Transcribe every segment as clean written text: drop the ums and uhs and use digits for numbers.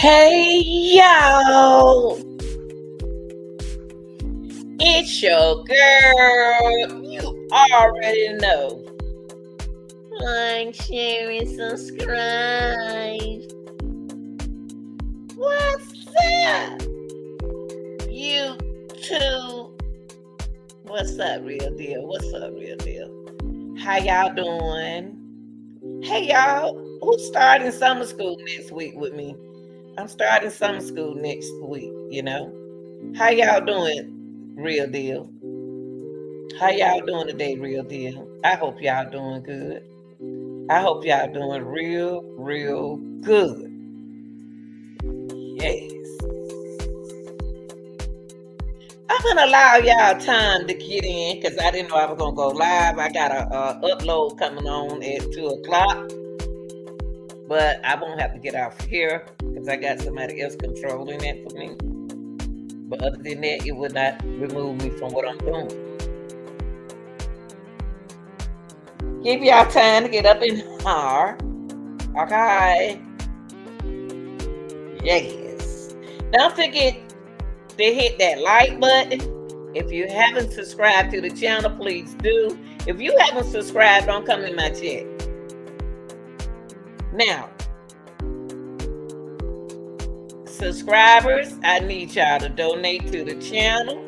Hey yo, it's your girl. You already know. Like, share, and subscribe. What's up? You too. What's up, real deal? What's up, real deal? How y'all doing? Hey y'all, who's starting summer school next week with me? I'm starting summer school next week, How y'all doing, real deal? How y'all doing today, real deal? I hope y'all doing good. I hope y'all doing real good. Yes. I'm gonna allow y'all time to get in because I didn't know I was gonna go live. I got a upload coming on at 2:00, but I won't have to get off here because I got somebody else controlling it for me. But other than that, it would not remove me from what I'm doing. Give y'all time to get up in here. Okay. Yes. Don't forget to hit that like button. If you haven't subscribed to the channel, please do. If you haven't subscribed, don't come in my chat. Now, subscribers, I need y'all to donate to the channel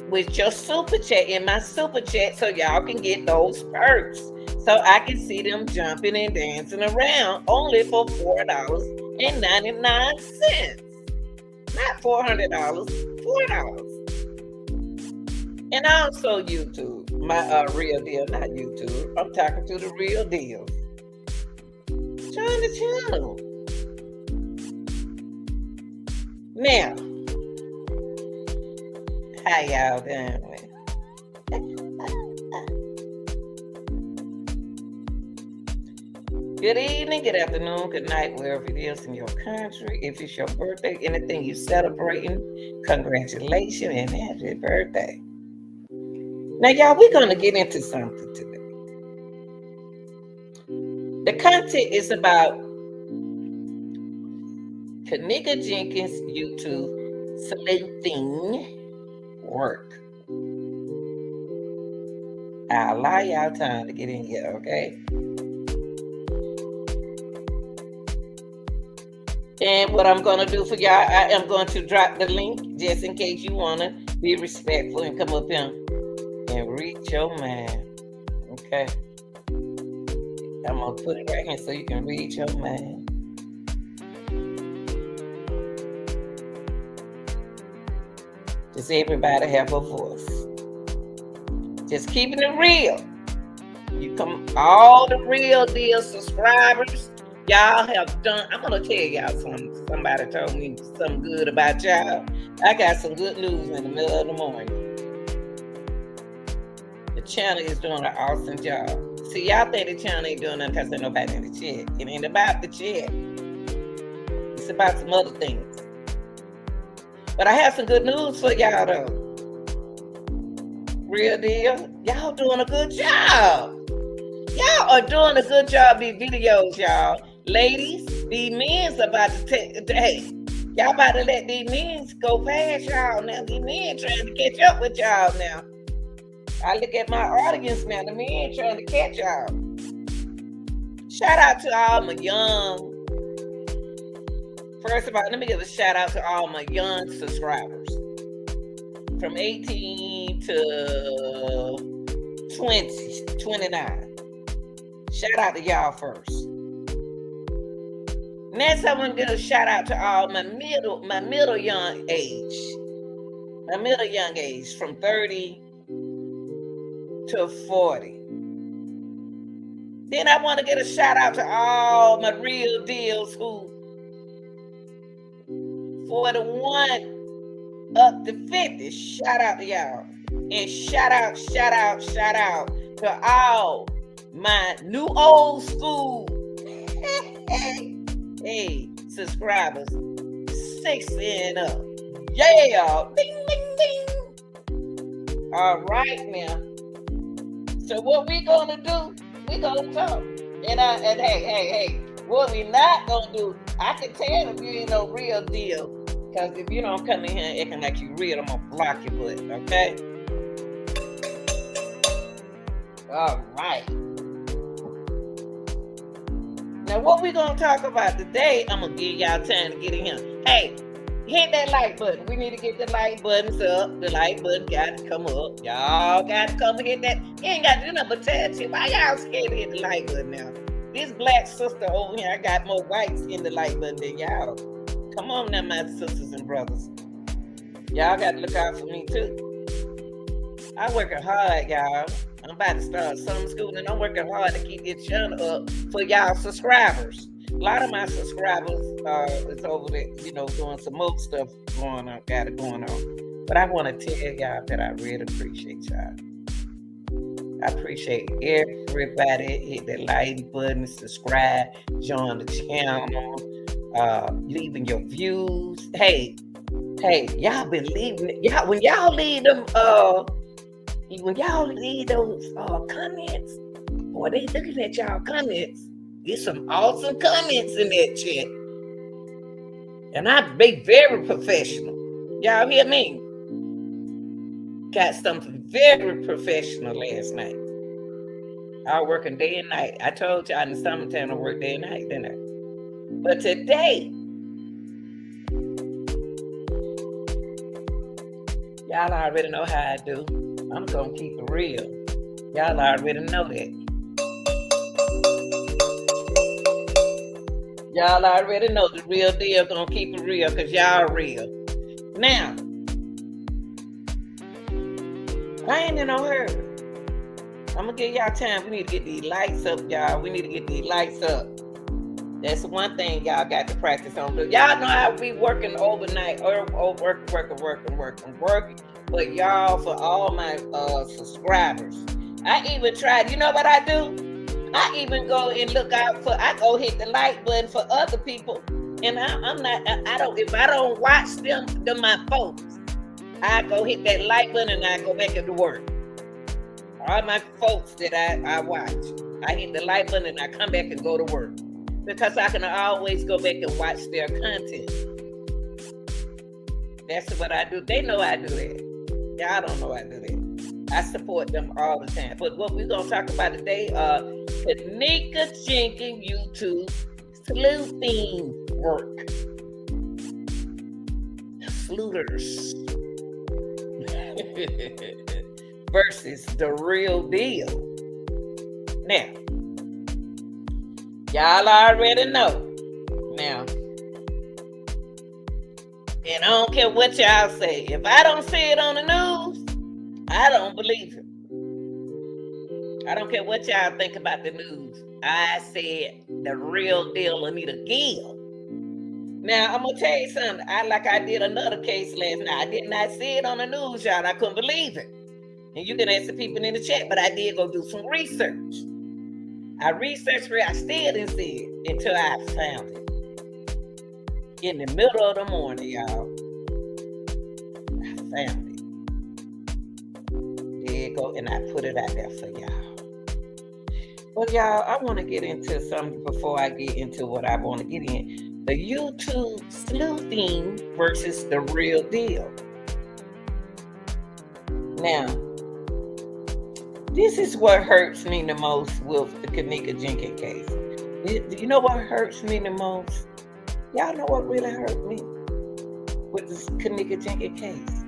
with your super chat in my super chat so y'all can get those perks. So I can see them jumping and dancing around only for $4.99. Not $400, $4. And also YouTube, my real deal, not YouTube. I'm talking to the real deal. Join the channel. Now, how y'all doing? Good evening, good afternoon, good night, wherever it is in your country. If it's your birthday, anything you're celebrating, congratulations and happy birthday. Now, y'all, we're going to get into something today. The content is about Kenneka Jenkins YouTube Sleuthing work. I'll allow y'all time to get in here, okay? And what I'm going to do for y'all, I am going to drop the link just in case you want to be respectful and come up here and reach your man. Okay? I'm going to put it right here so you can reach your man. Just everybody have a voice. Just keeping it real. You come, all the real deal subscribers, y'all have done. I'm gonna tell y'all something. Somebody told me something good about y'all. I got some good news in the middle of the morning. The channel is doing an awesome job. See, y'all think the channel ain't doing nothing because there's nobody in the chat. It ain't about the chat. It's about some other things. But I have some good news for y'all though. Real deal. Y'all doing a good job. Y'all are doing a good job these videos, y'all. Ladies, these men's about to take, hey, y'all about to let these men's go past y'all now. These men trying to catch up with y'all now. I look at my audience now, the men trying to catch y'all. Shout out to all my young, first of all, let me give a shout out to all my young subscribers. From 18 to 20, 29. Shout out to y'all first. Next, I want to give a shout out to all my middle young age. My middle young age, from 30 to 40. Then I want to get a shout out to all my real deals who 41 up to 50. Shout out to y'all. And shout out to all my new old school hey subscribers 60 and up. Yeah, ding ding ding. All right now. So what we gonna do? We gonna talk. And hey, what we not gonna do? I can tell if you ain't no real deal. Because if you don't come in here acting like you real, I'm going to block your butt, okay? All right. Now, what we going to talk about today, I'm going to give y'all time to get in here. Hey, hit that like button. We need to get the like buttons up. The like button got to come up. Y'all got to come and hit that. You ain't got to do nothing but touch it. Why y'all scared to hit the like button now? This black sister over here, I got more whites in the like button than y'all. Come on now, my sisters and brothers. Y'all got to look out for me, too. I'm working hard, y'all. I'm about to start summer school, and I'm working hard to keep this channel up for y'all subscribers. A lot of my subscribers is over there, doing some more stuff going on. But I want to tell y'all that I really appreciate y'all. I appreciate everybody. Hit that like button, subscribe, join the channel, leaving your views. Hey, y'all been leaving. When y'all leave them, when y'all leave those comments, boy, they looking at y'all comments. There's some awesome comments in that chat. And I be very professional. Y'all hear me? Got something very professional last night. I was working day and night. I told y'all in the summertime I work day and night, didn't I? But today, y'all already know how I do. I'm going to keep it real. Y'all already know that. Y'all already know the real deal going to keep it real because y'all real. Now, I ain't in no hurry. I'm going to give y'all time. We need to get these lights up, y'all. We need to get these lights up. That's one thing y'all got to practice on. Y'all know I be working overnight or working. But y'all, for all my subscribers, I even tried. You know what I do? I even go and look out for. I go hit the like button for other people, and I'm not. I don't. If I don't watch them my folks, I go hit that like button and I go back into work. All my folks that I watch, I hit the like button and I come back and go to work. Because I can always go back and watch their content. That's what I do. They know I do that. Y'all don't know I do that. I support them all the time. But what we're going to talk about today, Kenneka Jenkins YouTube sleuthing work. Sleuters versus the real deal. Now, y'all already know. Now, and I don't care what y'all say. If I don't see it on the news, I don't believe it. I don't care what y'all think about the news. I said the real deal, Anita Gill. Now, I'm going to tell you something. I did another case last night. I did not see it on the news, y'all. I couldn't believe it. And you can ask the people in the chat, but I did go do some research. I researched for it. I still didn't see it until I found it. In the middle of the morning, y'all. I found it. There you go. And I put it out there for y'all. Well, y'all, I want to get into something before I get into what I want to get in. The YouTube sleuthing versus the real deal. Now, this is what hurts me the most with the Kenneka Jenkins case. You know what hurts me the most? Y'all know what really hurt me with this Kenneka Jenkins case?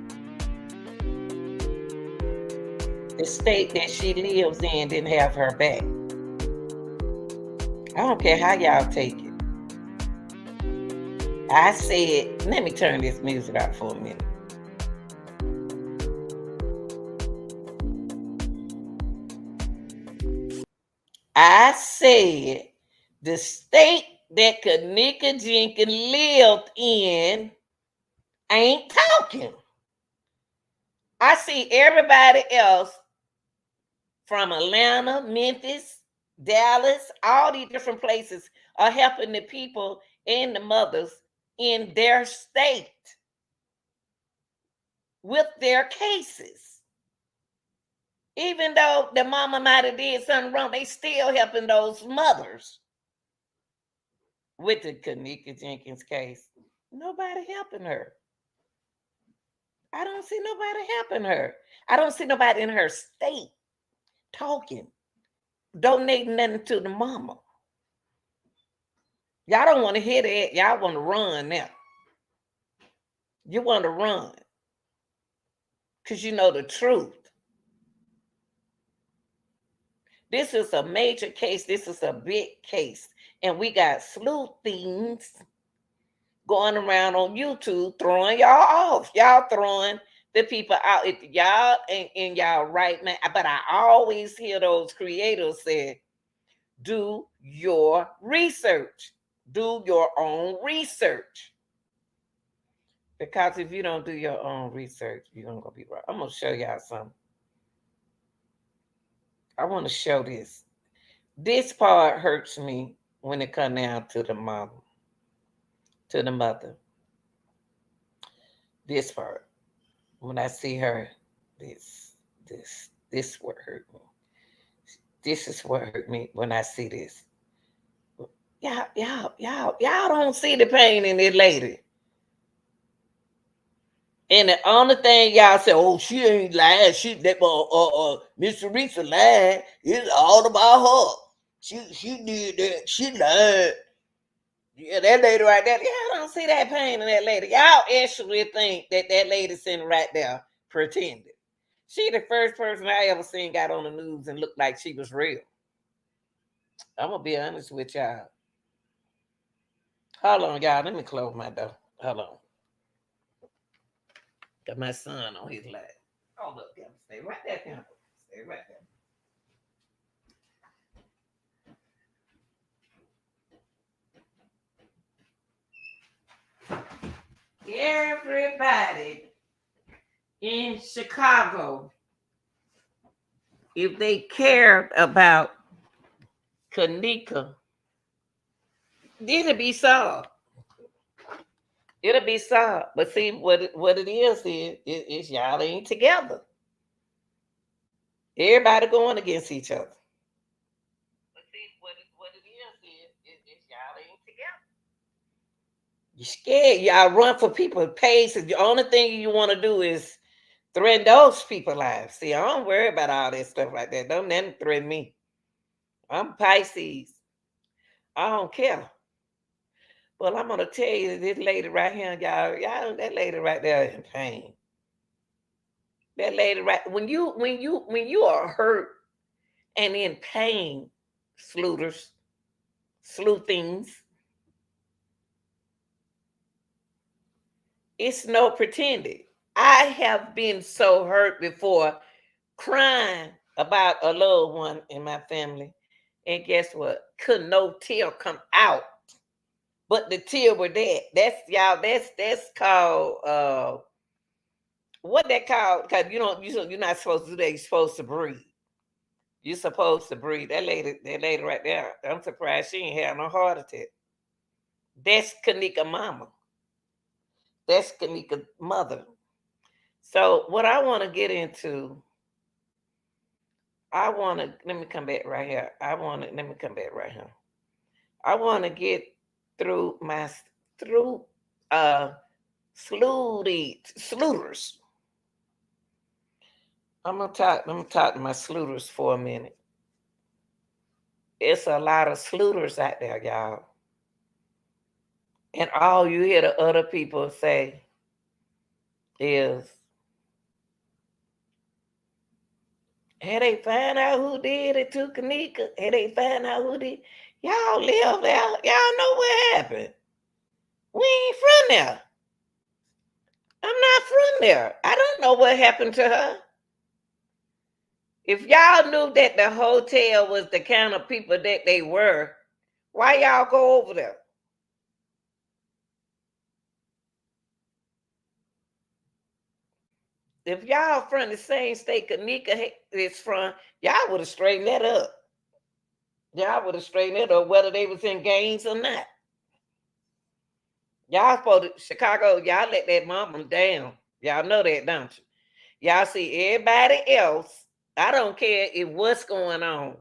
The state that she lives in didn't have her back. I don't care how y'all take it. I said, let me turn this music out for a minute. I said the state that Kenneka Jenkins lived in ain't talking. I see everybody else from Atlanta, Memphis, Dallas, all these different places are helping the people and the mothers in their state with their cases. Even though the mama might have did something wrong, they still helping those mothers. with the Kenneka Jenkins case. Nobody helping her. I don't see nobody helping her. I don't see nobody in her state talking, donating nothing to the mama. Y'all don't want to hear that. Y'all want to run now. You want to run because you know the truth. This is a major case. This is a big case. And we got sleuthings going around on YouTube throwing y'all off. Y'all throwing the people out. If y'all ain't in y'all right now, but I always hear those creators say, do your research. Do your own research. Because if you don't do your own research, you're going to be wrong. I'm going to show y'all something. I want to show this. This part hurts me when it comes down to the mom, to the mother. This part. When I see her, this what hurt me. This is what hurt me when I see this. Y'all don't see the pain in this lady. And the only thing y'all say, oh, she ain't lying. She that Miss Teresa lied. It's all about her. She did that. She lied. Yeah, that lady right there. Y'all don't see that pain in that lady. Y'all actually think that lady sitting right there pretending. She the first person I ever seen got on the news and looked like she was real. I'm gonna be honest with y'all. Hold on, y'all. Let me close my door. Hold on. Got my son on his lap. Oh, look, stay right there, Campbell. Stay right there. Everybody in Chicago, if they cared about Kenneka, it'll be solved. It'll be solved. But see, what it is y'all ain't together. Everybody going against each other. But see, what it is y'all ain't together. You're scared. Y'all run for people's pace. The only thing you want to do is threaten those people's lives. See, I don't worry about all that stuff like that. Don't nothing threaten me. I'm Pisces. I don't care. Well, I'm gonna tell you this lady right here, y'all, that lady right there in pain. That lady right when you are hurt and in pain, sleuthings. It's no pretending. I have been so hurt before, crying about a loved one in my family, and guess what? Couldn't no tear come out, but the tear were there. That's y'all. That's called what that called? Because you're not supposed to do that. You're supposed to breathe. You're supposed to breathe. That lady right there. I'm surprised she ain't had no heart attack. That's Kenneka mama. That's Kenneka's mother. So what I want to get into, let me come back right here. Let me come back right here. I want to get through sleuters. I'm gonna talk to my sleuters for a minute. It's a lot of sleuters out there, y'all. And all you hear the other people say is, hey, they find out who did it to Kenneka. Hey, they find out who did. Y'all live there. Y'all know what happened. We ain't from there. I'm not from there. I don't know what happened to her. If y'all knew that the hotel was the kind of people that they were, why y'all go over there? If y'all from the same state Kenneka is from, y'all would have straightened that up. Y'all would have straightened it up whether they was in gangs or not. Y'all supposed to, Chicago, y'all let that mama down. Y'all know that, don't you? Y'all see everybody else. I don't care if what's going on.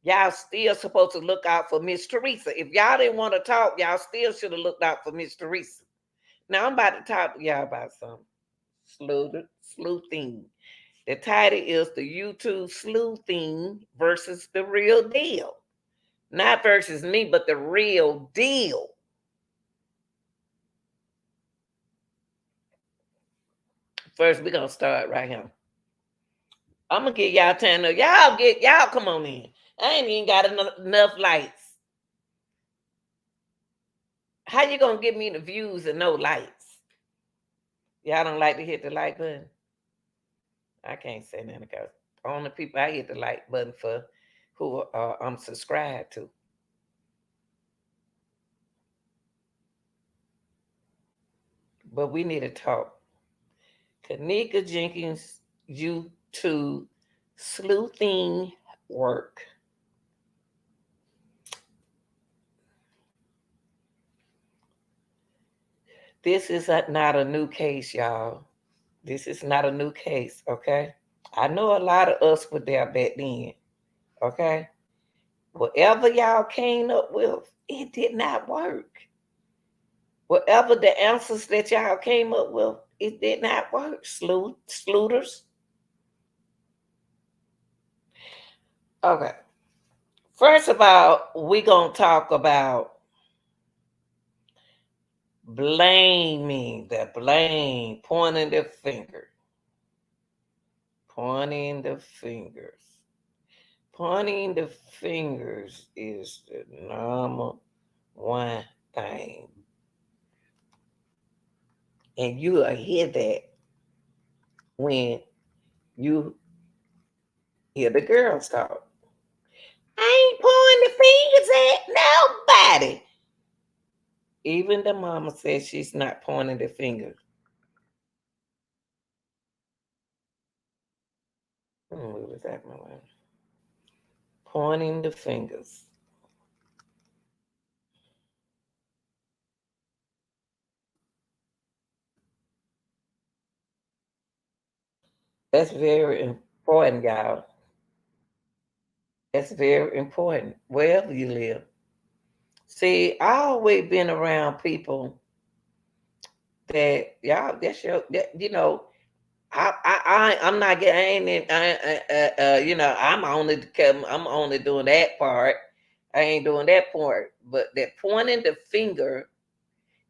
Y'all still supposed to look out for Miss Teresa. If y'all didn't want to talk, y'all still should have looked out for Miss Teresa. Now I'm about to talk to y'all about some sleuthing. The title is the YouTube sleuthing versus the real deal. Not versus me, but the real deal. First, we're gonna start right here. I'm gonna get y'all time to y'all come on in. I ain't even got enough lights. How you gonna give me the views and no lights? Y'all don't like to hit the like button? I can't say nothing because only people I hit the like button for who I'm subscribed to. But we need to talk. Kenneka Jenkins YouTube sleuthing work. This is not a new case, y'all. This is not a new case, okay? I know a lot of us were there back then, okay? Whatever y'all came up with, it did not work. Whatever the answers that y'all came up with, it did not work. Slooters. Okay. First of all, we gonna talk about blaming, the blame, pointing the finger. Pointing the fingers. Pointing the fingers is the number one thing. And you will hear that when you hear the girls talk. I ain't pointing the fingers at nobody. Even the mama says she's not pointing the fingers. What was that, Mama? Pointing the fingers. That's very important, y'all. That's very important wherever you live. See, I always been around people that y'all. That's your. That, you know, I'm not getting. I ain't. You know, I'm only doing that part. I ain't doing that part. But that pointing the finger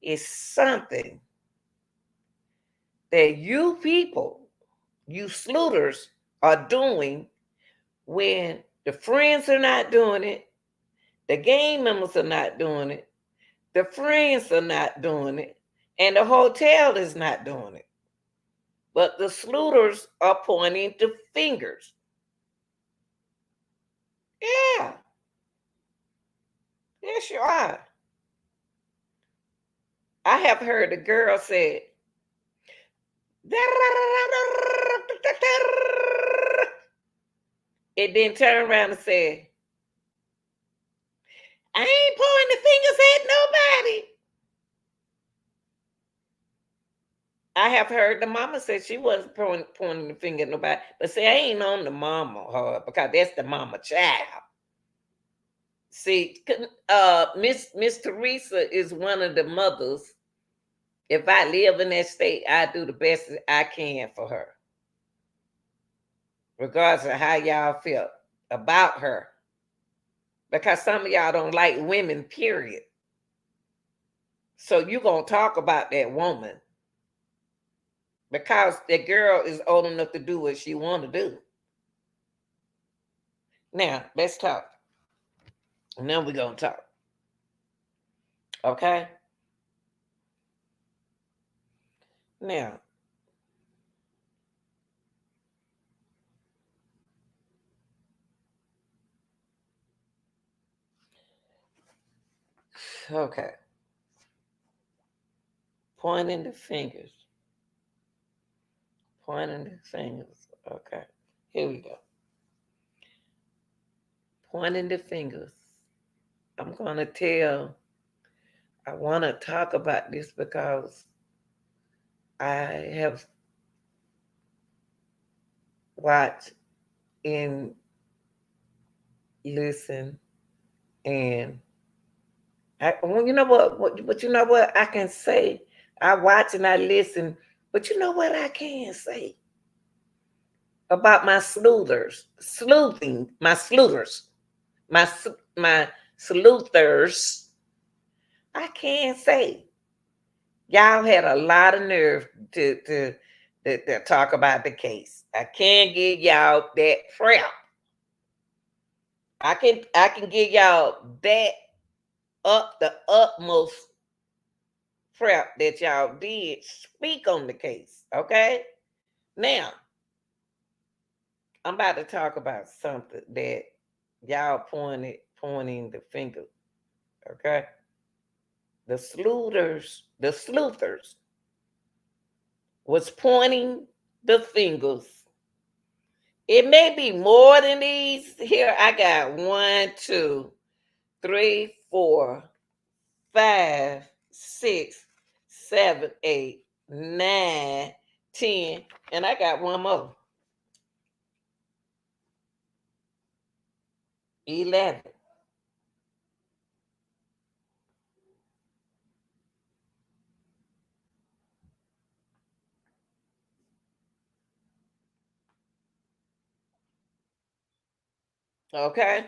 is something that you people, you slooters, are doing when the friends are not doing it, the gang members are not doing it, the friends are not doing it, and the hotel is not doing it. But the slooters are pointing the fingers. Yeah, yes, you are. I have heard the girl say, it then turn around and say, I ain't pointing the fingers at nobody. I have heard the mama say she wasn't pointing the finger at nobody, but see, I ain't on the mama because that's the mama child. See, Miss Teresa is one of the mothers. If I live in that state, I do the best I can for her, regardless of how y'all feel about her. Because some of y'all don't like women, period. So you gonna talk about that woman because that girl is old enough to do what she want to do. Now let's talk. And then we're gonna talk. Okay? Now, okay. Pointing the fingers. Pointing the fingers. Okay. Here we go. Pointing the fingers. I'm gonna tell, I wanna talk about this because I have watched in listen, and well, you know what? But you know what I can say? I watch and I listen, but you know what I can say about my my my sleuthers. I can say y'all had a lot of nerve to talk about the case. I can't give y'all that prep. I can give y'all that up the utmost prep that y'all did speak on the case. Okay? Now, I'm about to talk about something that y'all pointing the finger. Okay? The sleuthers was pointing the fingers. It may be more than these. Here I got 1, 2, 3, 4, 5, 6, 7, 8, 9, 10, and I got one more. 11. Okay?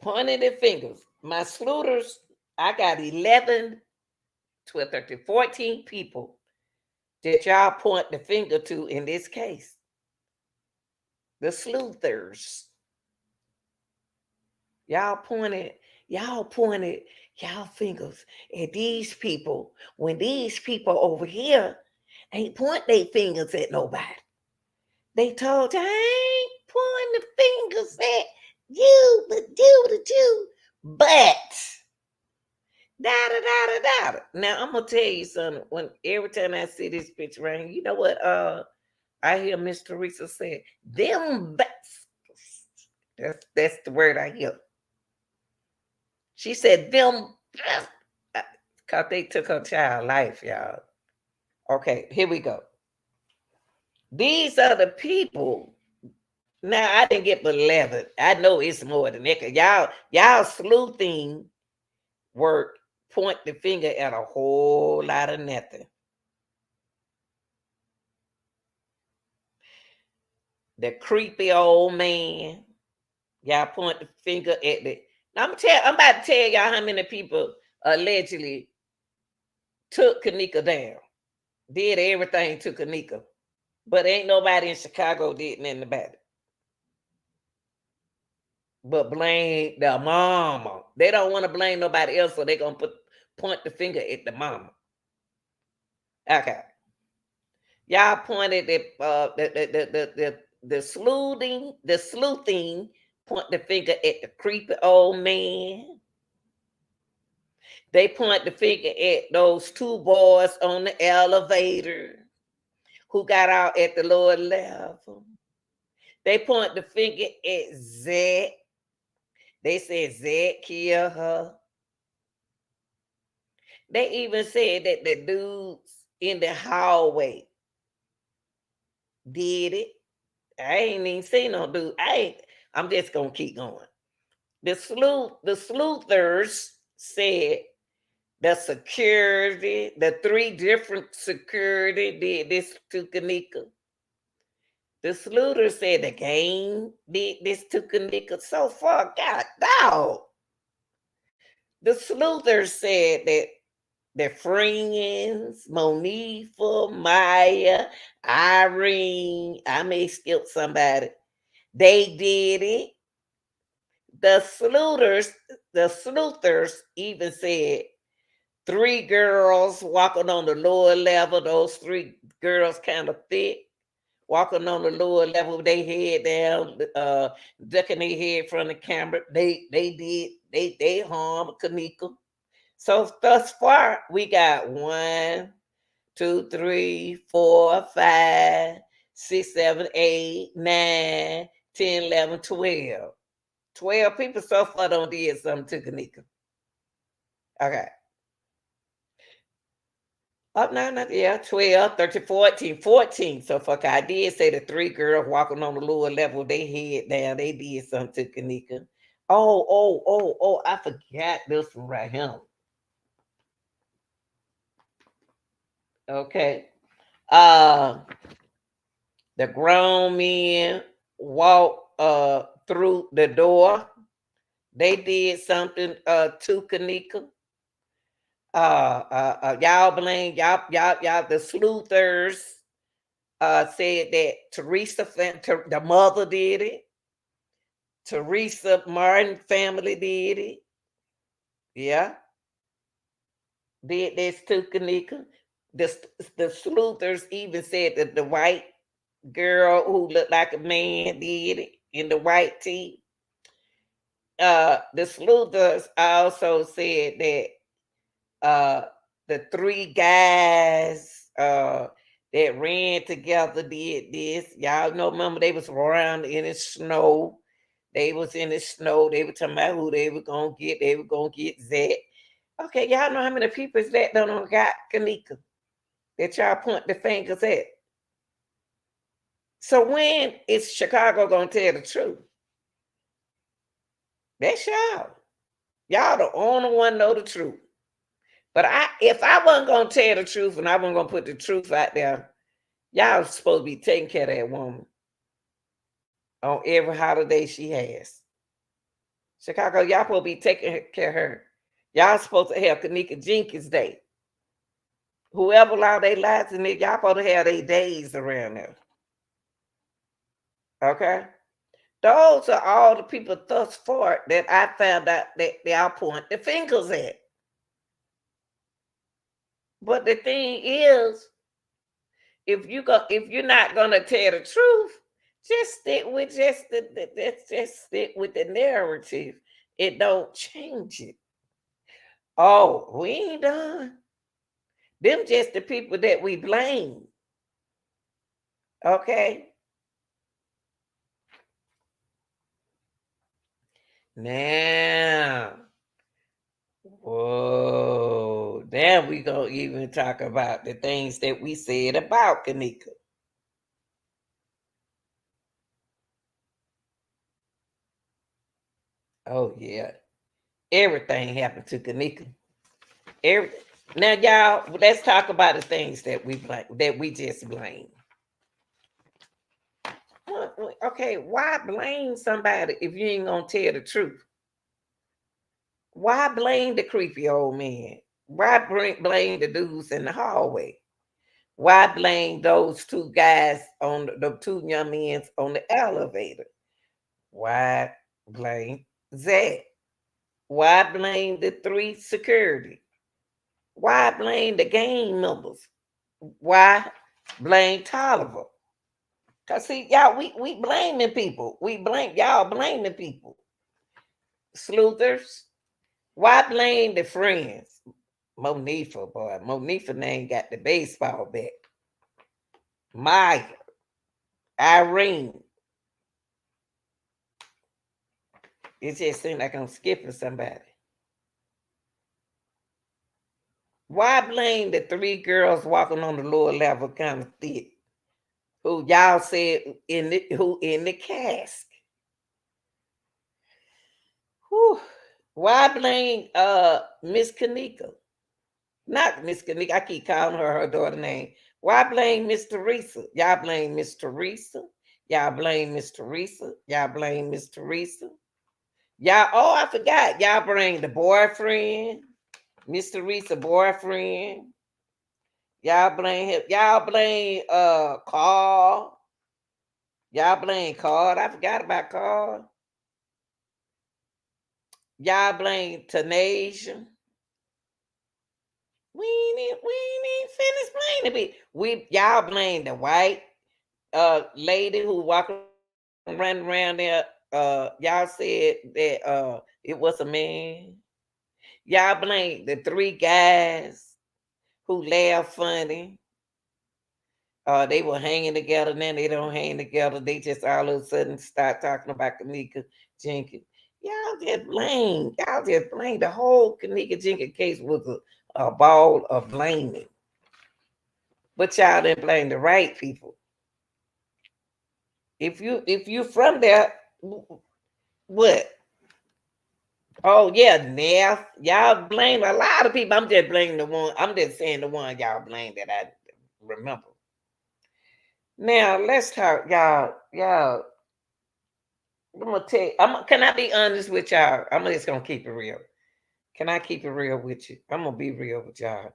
Pointing the fingers. My sleuthers, I got 11, 12, 13, 14 people that y'all point the finger to in this case. The sleuthers. Y'all pointed, y'all pointed y'all fingers at these people when these people over here ain't point their fingers at nobody. They told you, I ain't pointing the fingers at you, but you. But da da da da da. Now I'm gonna tell you something. When every time I see this picture right here, you know what? I hear Miss Teresa say, "Them bats." That's the word I hear. She said, "Them," because they took her child life, y'all. Okay, here we go. These are the people. Now I didn't get but 11. I know it's more than that. 'Cause y'all sleuthing work point the finger at a whole lot of nothing. The creepy old man. Y'all point the finger at the. I'm about to tell y'all how many people allegedly took Kenneka down. Did everything to Kenneka. But ain't nobody in Chicago did nothing about it. But blame the mama. They don't want to blame nobody else, so they're gonna point the finger at the mama. Okay. Y'all pointed at the sleuthing point the finger at the creepy old man. They point the finger at those two boys on the elevator who got out at the lower level. They point the finger at Zach. They said Zach killed her. They even said that the dudes in the hallway did it. I ain't even seen no dude. I'm just gonna keep going. The sleuthers said the three different security did this to Kenneka. The sleuthers said the gang did this to Kenneka. So far, God dog. The sleuthers said that their friends, Monifa, Maya, Irene, I may skip somebody. They did it. The sleuthers, the sleuthers even said three girls walking on the lower level. Those three girls kind of thick, walking on the lower level with their head down, ducking their head from the camera. They harmed Kenneka. So thus far, we got 1, 2, 3, 4, 5, 6, 7, 8, 9, 10, 11, 12. 12 people so far don't did something to Kenneka. Okay. Up now, yeah, 12, 13, 14, 14. So fuck, I did say the three girls walking on the lower level, they head down, they did something to Kenneka. Oh, I forgot this one right here. Okay. Uh the grown men walk through the door. They did something to Kenneka. Y'all blame y'all the sleuthers said that the mother did it. Teresa Martin family did it. Yeah, did this to Kenneka. The, the sleuthers even said that the white girl who looked like a man did it in the white tee. The sleuthers also said that the three guys that ran together did this. Y'all know, remember they was around in the snow. They was in the snow. They were talking about who they were gonna get. They were gonna get Zach. Okay, y'all know how many people is that done got Kenneka that y'all point the fingers at. So when is Chicago gonna tell the truth? That's y'all. Y'all the only one know the truth. But if I wasn't gonna tell the truth and I wasn't gonna put the truth out there, y'all supposed to be taking care of that woman on every holiday she has. Chicago, y'all supposed to be taking care of her. Y'all supposed to have Kenneka Jenkins Day. Whoever allowed their lives in it, y'all supposed to have their days around there. Okay? Those are all the people thus far that I found out that y'all point the fingers at. But the thing is, if you're not gonna tell the truth, just stick with just stick with the narrative. It don't change it. Oh, we ain't done. Them just the people that we blame. Okay. Now, whoa, now we gonna even talk about the things that we said about Kenneka. Oh yeah, everything happened to Kenneka. Everything. Now, y'all, let's talk about the things that we blame, that we just blame. Okay, why blame somebody if you ain't gonna tell the truth? Why blame the creepy old man? Why blame the dudes in the hallway? Why blame those two guys on the two young men on the elevator? Why blame Zach? Why blame the three security? Why blame the gang members? Why blame Tolliver? Cause see, y'all, we blaming people. We blame y'all blaming people. Sleuthers. Why blame the friends? Monifa, boy. Monifa name got the baseball bat. Maya. Irene. It just seems like I'm skipping somebody. Why blame the three girls walking on the lower level kind of thick? Who y'all said who in the cask? Whew. Why blame Miss Kenneka? Not Miss Kenneka. I keep calling her daughter name. Why blame Miss Teresa? Y'all blame Miss Teresa. Y'all blame Miss Teresa. Y'all blame Miss Teresa. Y'all, oh, I forgot. Y'all blame the boyfriend, Miss Teresa boyfriend. Y'all blame him. Y'all blame Carl. Y'all blame Carl. I forgot about Carl. Y'all blame Tanasia. We ain't finished blaming it. Y'all blame the white lady who walking running around there. Y'all said that it was a man. Y'all blame the three guys who laugh funny. They were hanging together, then they don't hang together. They just all of a sudden start talking about Kenneka Jenkins. Y'all just blame. The whole Kenneka Jenkins case was a ball of blaming. But y'all didn't blame the right people. If you from there, what? Oh yeah, now y'all blame a lot of people. I'm just blaming the one. I'm just saying the one y'all blame that I remember. Now let's talk, y'all. Y'all, I'm gonna tell you. Can I be honest with y'all? I'm just gonna keep it real. Can I keep it real with you? I'm gonna be real with y'all.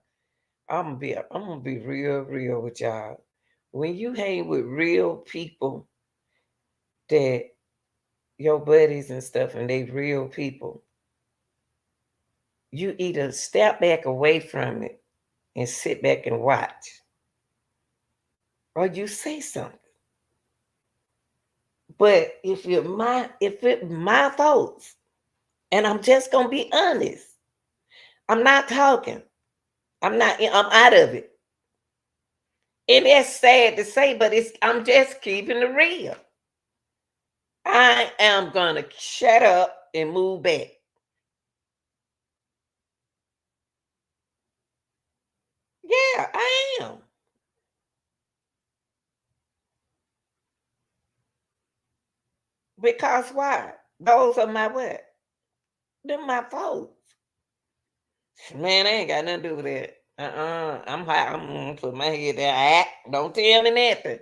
I'm gonna be real with y'all. When you hang with real people that your buddies and stuff, and they real people, you either step back away from it and sit back and watch, or you say something. But if it's my thoughts, and I'm just gonna be honest, I'm not talking. I'm out of it. And that's sad to say, but I'm just keeping it real. I am gonna shut up and move back. Yeah, I am. Because why? Those are my what? They're my folks. Man, I ain't got nothing to do with that. I'm high. I'm gonna put my head there. Don't tell me nothing.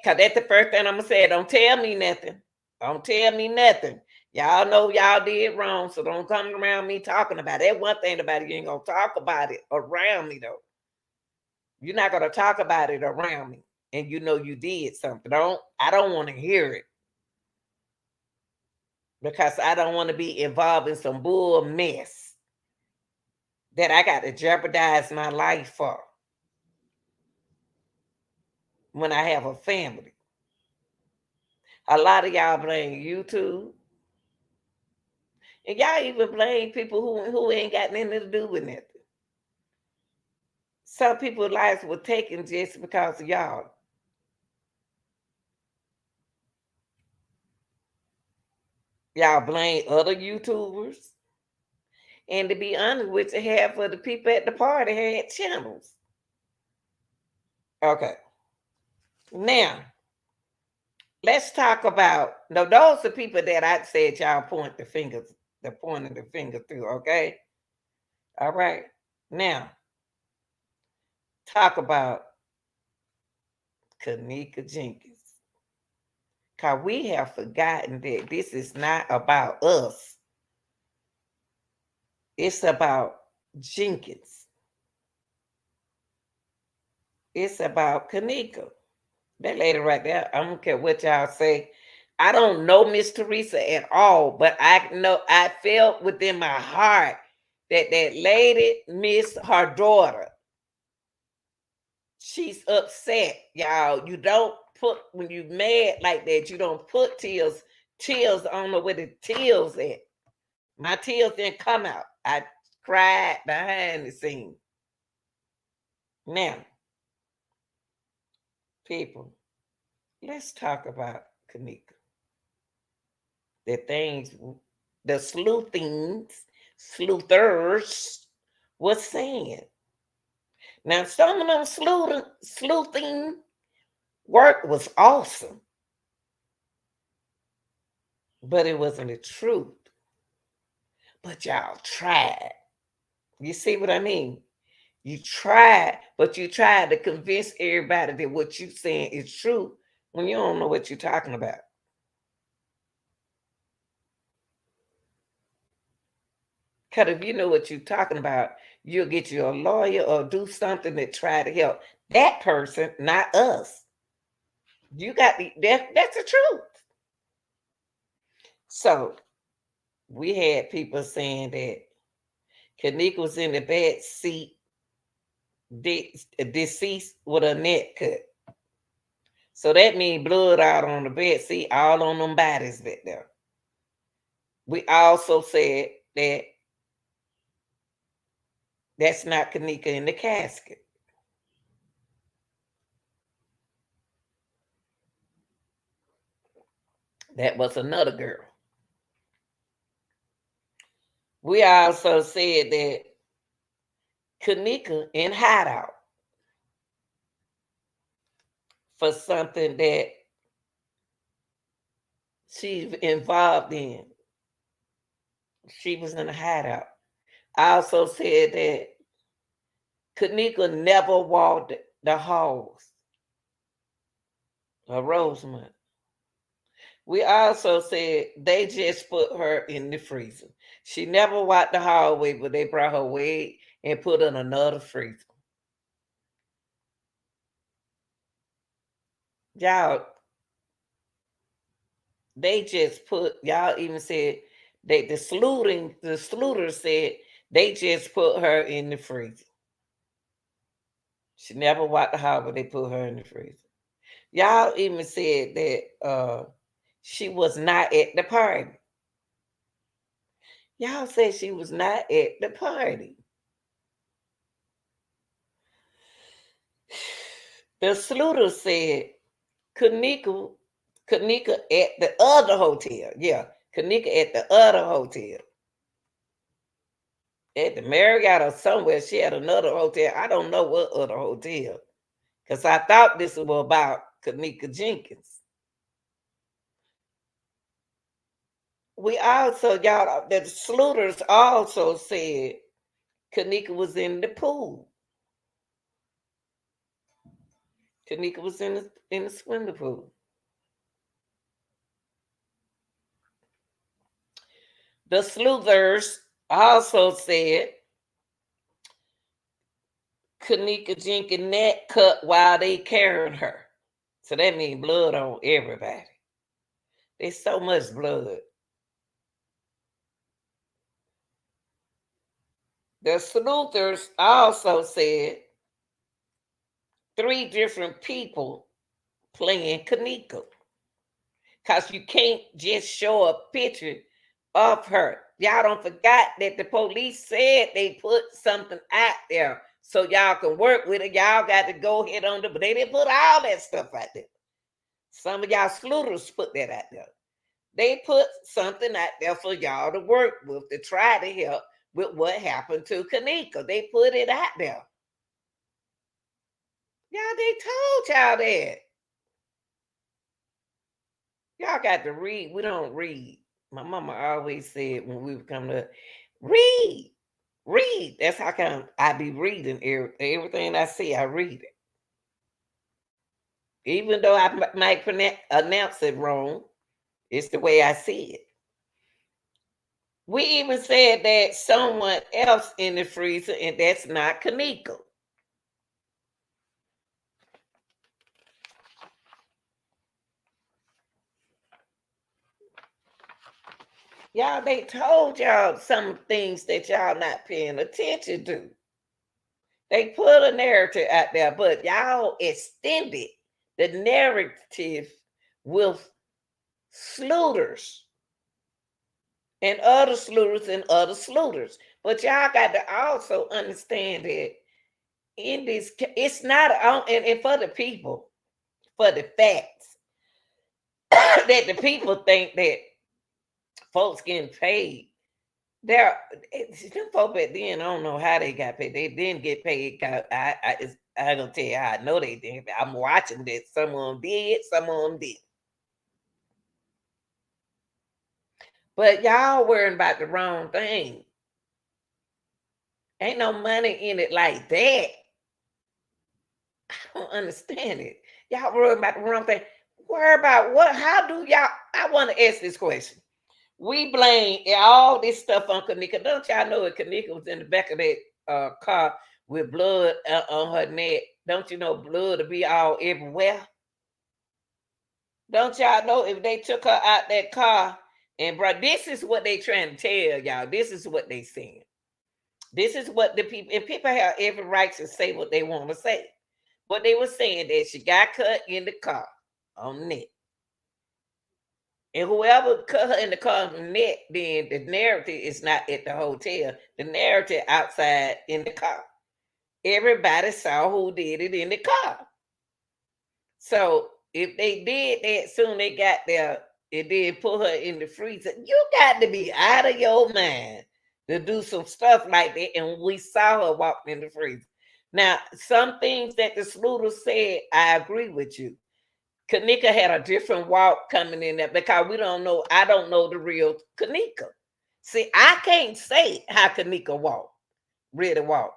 Cause that's the first thing I'm gonna say. Don't tell me nothing. Don't tell me nothing. Y'all know y'all did wrong, so don't come around me talking about it. That one thing about it, you ain't gonna talk about it around me though. You're not gonna talk about it around me, and you know you did something. I don't want to hear it because I don't want to be involved in some bull mess that I got to jeopardize my life for when I have a family. A lot of y'all blame YouTube, and y'all even blame people who ain't got nothing to do with nothing. Some people's lives were taken just because of y'all. Y'all blame other YouTubers, and to be honest with you, half of the people at the party had channels. Okay, now let's talk about no. Those are people that I said y'all point the fingers, the pointing the finger through. Okay, all right. Now talk about Kenneka Jenkins. Cause we have forgotten that this is not about us. It's about Jenkins. It's about Kenneka. That lady right there, I don't care what y'all say. I don't know Miss Teresa at all, but I know I felt within my heart that that lady missed her daughter. She's upset, y'all. You don't put when you mad like that. You don't put tears. Tears. I don't know where the tears at. My tears didn't come out. I cried behind the scene. Now, people, let's talk about Kenneka. The things the sleuthers was saying. Now, some of them sleuthing work was awesome, but it wasn't the truth. But y'all tried. You see what I mean? You tried, but you tried to convince everybody that what you saying is true when you don't know what you're talking about. Because if you know what you're talking about, you'll get you a lawyer or do something to try to help that person, not us. You got that's the truth. So we had people saying that Kenneka was in the bed seat, deceased with a neck cut. So that means blood out on the bed seat, all on them bodies back there. We also said that that's not Kenneka in the casket. That was another girl. We also said that Kenneka in hideout. for something that she's involved in. She was in a hideout. I also said that Kenneka never walked the halls of Rosemont. We also said they just put her in the freezer. She never walked the hallway, but they brought her way and put her in another freezer. Y'all, they just put, y'all even said that the sleuthers said they just put her in the freezer. She never walked the hallway, they put her in the freezer. Y'all even said that she was not at the party. Y'all said she was not at the party. The sleuthers said Kenneka at the other hotel. Yeah, Kenneka at the other hotel. At the Marriott or somewhere. She had another hotel. I don't know what other hotel. Because I thought this was about Kenneka Jenkins. We also, y'all, the sleuthers also said Kenneka was in the pool. Kenneka was in the swimming pool. The sleuthers also said Kenneka Jenkins' neck cut while they carried her. So that means blood on everybody. There's so much blood. The sleuthers also said 3 different people playing Kenneka. Because you can't just show a picture of her. Y'all don't forget that the police said they put something out there so y'all can work with it. Y'all got to go ahead on but they didn't put all that stuff out there. Some of y'all sleuthers put that out there. They put something out there for y'all to work with to try to help with what happened to Kenneka. They put it out there. Y'all, they told y'all that. Y'all got to read. We don't read. My mama always said when we would come to read. That's how come I be reading everything I see. I read it. Even though I might announce it wrong, it's the way I see it. We even said that someone else in the freezer, and that's not Kenneka. Y'all, they told y'all some things that y'all not paying attention to. They put a narrative out there, but y'all extended the narrative with sleuthers and other sleuthers and other sleuthers. But y'all got to also understand that in this, it's not on, and for the people, for the facts, that the people think that folks getting paid. Them folk back then, I don't know how they got paid. They didn't get paid. I gonna tell you how I know they didn't. I'm watching that. Some of them did, some of them did. But y'all worrying about the wrong thing. Ain't no money in it like that. I don't understand it. Y'all worrying about the wrong thing. Worry about what? How do y'all? I want to ask this question. We blame all this stuff on Kenneka. Don't y'all know that Kenneka was in the back of that car with blood on her neck? Don't you know blood to be all everywhere? Don't y'all know if they took her out that car and brought, this is what they trying to tell y'all. This is what they saying. This is what the people, and people have every right to say what they want to say. What they were saying that she got cut in the car on the neck. And whoever cut her in the car on the neck, then the narrative is not at the hotel. The narrative outside in the car. Everybody saw who did it in the car. So if they did that soon they got there and then put her in the freezer, you got to be out of your mind to do some stuff like that. And we saw her walking in the freezer. Now, some things that the sleuthers said, I agree with you. Kenneka had a different walk coming in there because we don't know. I don't know the real Kenneka. See, I can't say how Kenneka walk, really walk.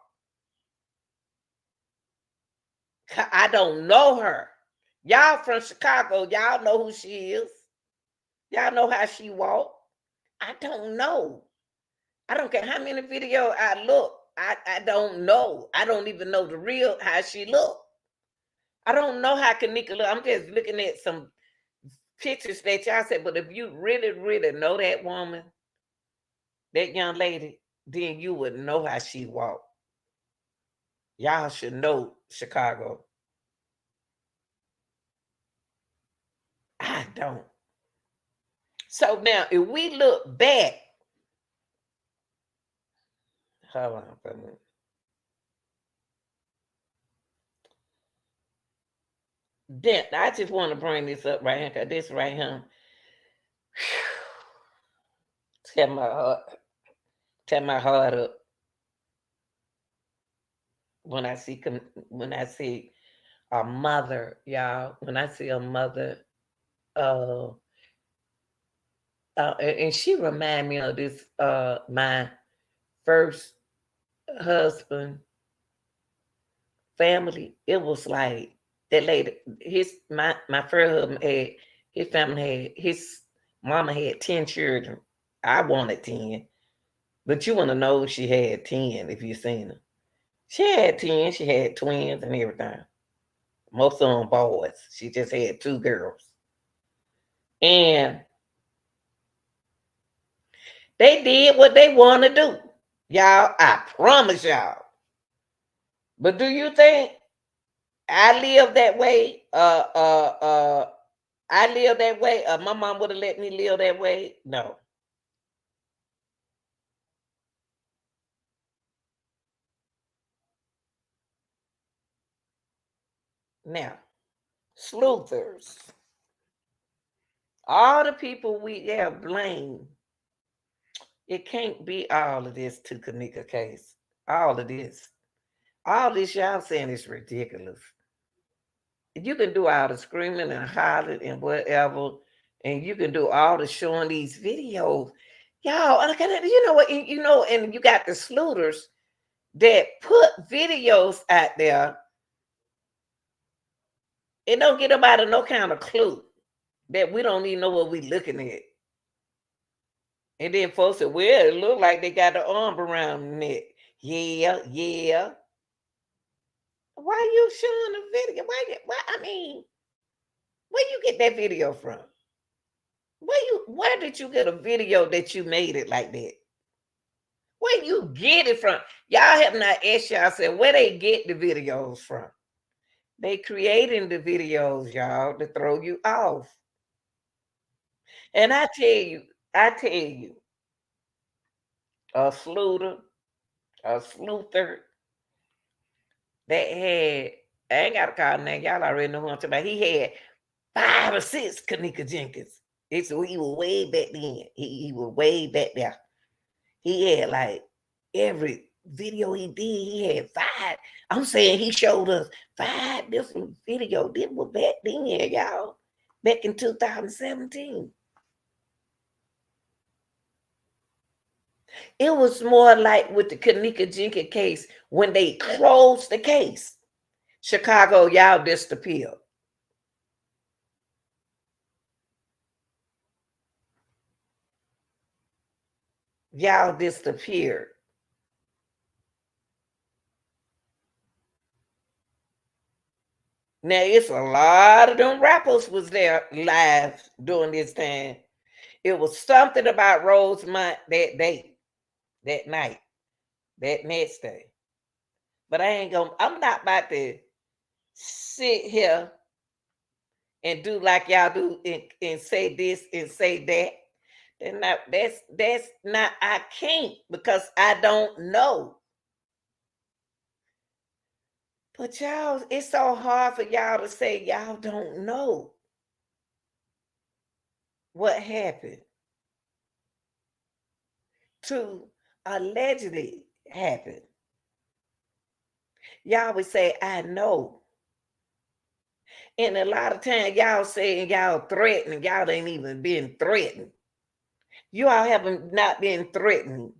I don't know her. Y'all from Chicago, y'all know who she is. Y'all know how she walk. I don't know. I don't care how many videos I look. I don't know. I don't even know the real how she look. I don't know how Kenneka look. I'm just looking at some pictures that y'all said. But if you really, really know that woman, that young lady, then you would know how she walk. Y'all should know Chicago. I don't. So now, if we look back, hold on for a minute. Then I just want to bring this up right here, because this right here, tear my heart up when I see a mother, y'all. When I see a mother, uh, and she remind me of this. My first husband family. It was like that lady. My first husband had his family had his mama had 10 children. I wanted 10, but you want to know she had 10 if you seen her. She had 10. She had twins and everything. Most of them boys. She just had 2 girls. And they did what they want to do. Y'all, I promise y'all. But do you think I live that way? I live that way. My mom would have let me live that way. No. Now, sleuthers, all the people we have blamed, it can't be all of this to Kenneka case. All of this. All this y'all saying is ridiculous. You can do all the screaming and hollering and whatever, and you can do all the showing these videos. Y'all, you know what? You know, and you got the sleuthers that put videos out there and don't get about no kind of clue that we don't even know what we looking at. And then folks say, well, it look like they got the arm around the neck. Yeah, yeah. Why you showing the video? Why I mean, where you get that video from? Where did you get a video that you made it like that? Where you get it from? Y'all have not asked yourself where they get the videos from. They creating the videos, y'all, to throw you off. And I tell you, a sleuter, a sleuther that had, I ain't got to call name, y'all already know who I'm talking about. He had 5 or 6 Kenneka Jenkins. He was way back then. He was way back there. He had like every video he did, he had 5. I'm saying he showed us 5 different videos. This was back then, y'all. Back in 2017. It was more like with the Kenneka Jenkins case when they closed the case. Chicago, y'all disappeared. Y'all disappeared. Now it's a lot of them rappers was there live during this time. It was something about Rosemont that day, that night, that next day. But I'm not about to sit here and do like y'all do and say this and say that. And that's not I can't because I don't know. But y'all, it's so hard for y'all to say y'all don't know what happened to allegedly happen. Y'all would say, I know. And a lot of times y'all saying y'all threatening, y'all ain't even been threatened. You all haven't not been threatened.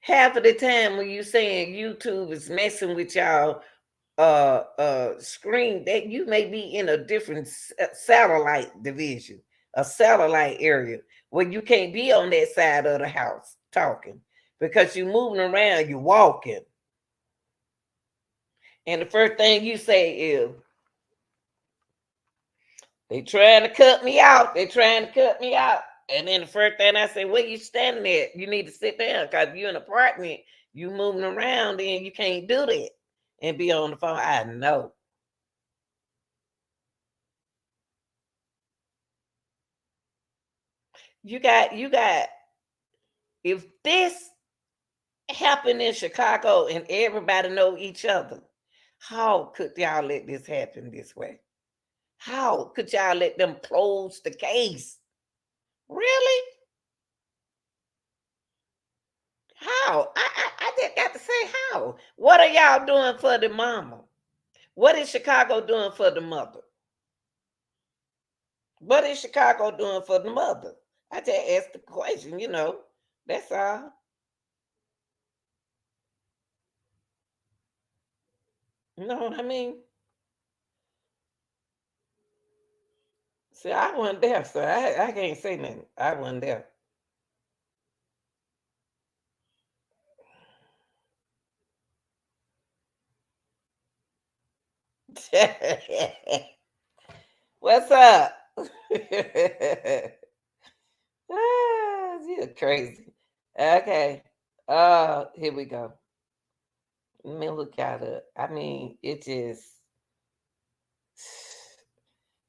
Half of the time when you saying YouTube is messing with y'all screen, that you may be in a different satellite division, a satellite area where you can't be on that side of the house talking because you moving around, you walking. And the first thing you say is, they trying to cut me out. They trying to cut me out. And then the first thing I say, where you standing at? You need to sit down because you're in an apartment. You moving around and you can't do that and be on the phone. I know. You got if this happened in Chicago and everybody know each other, how could y'all let this happen this way? How could y'all let them close the case? Really? How? I just got to say how. What are y'all doing for the mama? What is Chicago doing for the mother? What is Chicago doing for the mother? I just asked the question. That's all. You know what I mean? See, I wasn't there, so I can't say nothing. I wasn't there. What's up? You're crazy. Okay. Here we go. Let me look at it. I mean, it just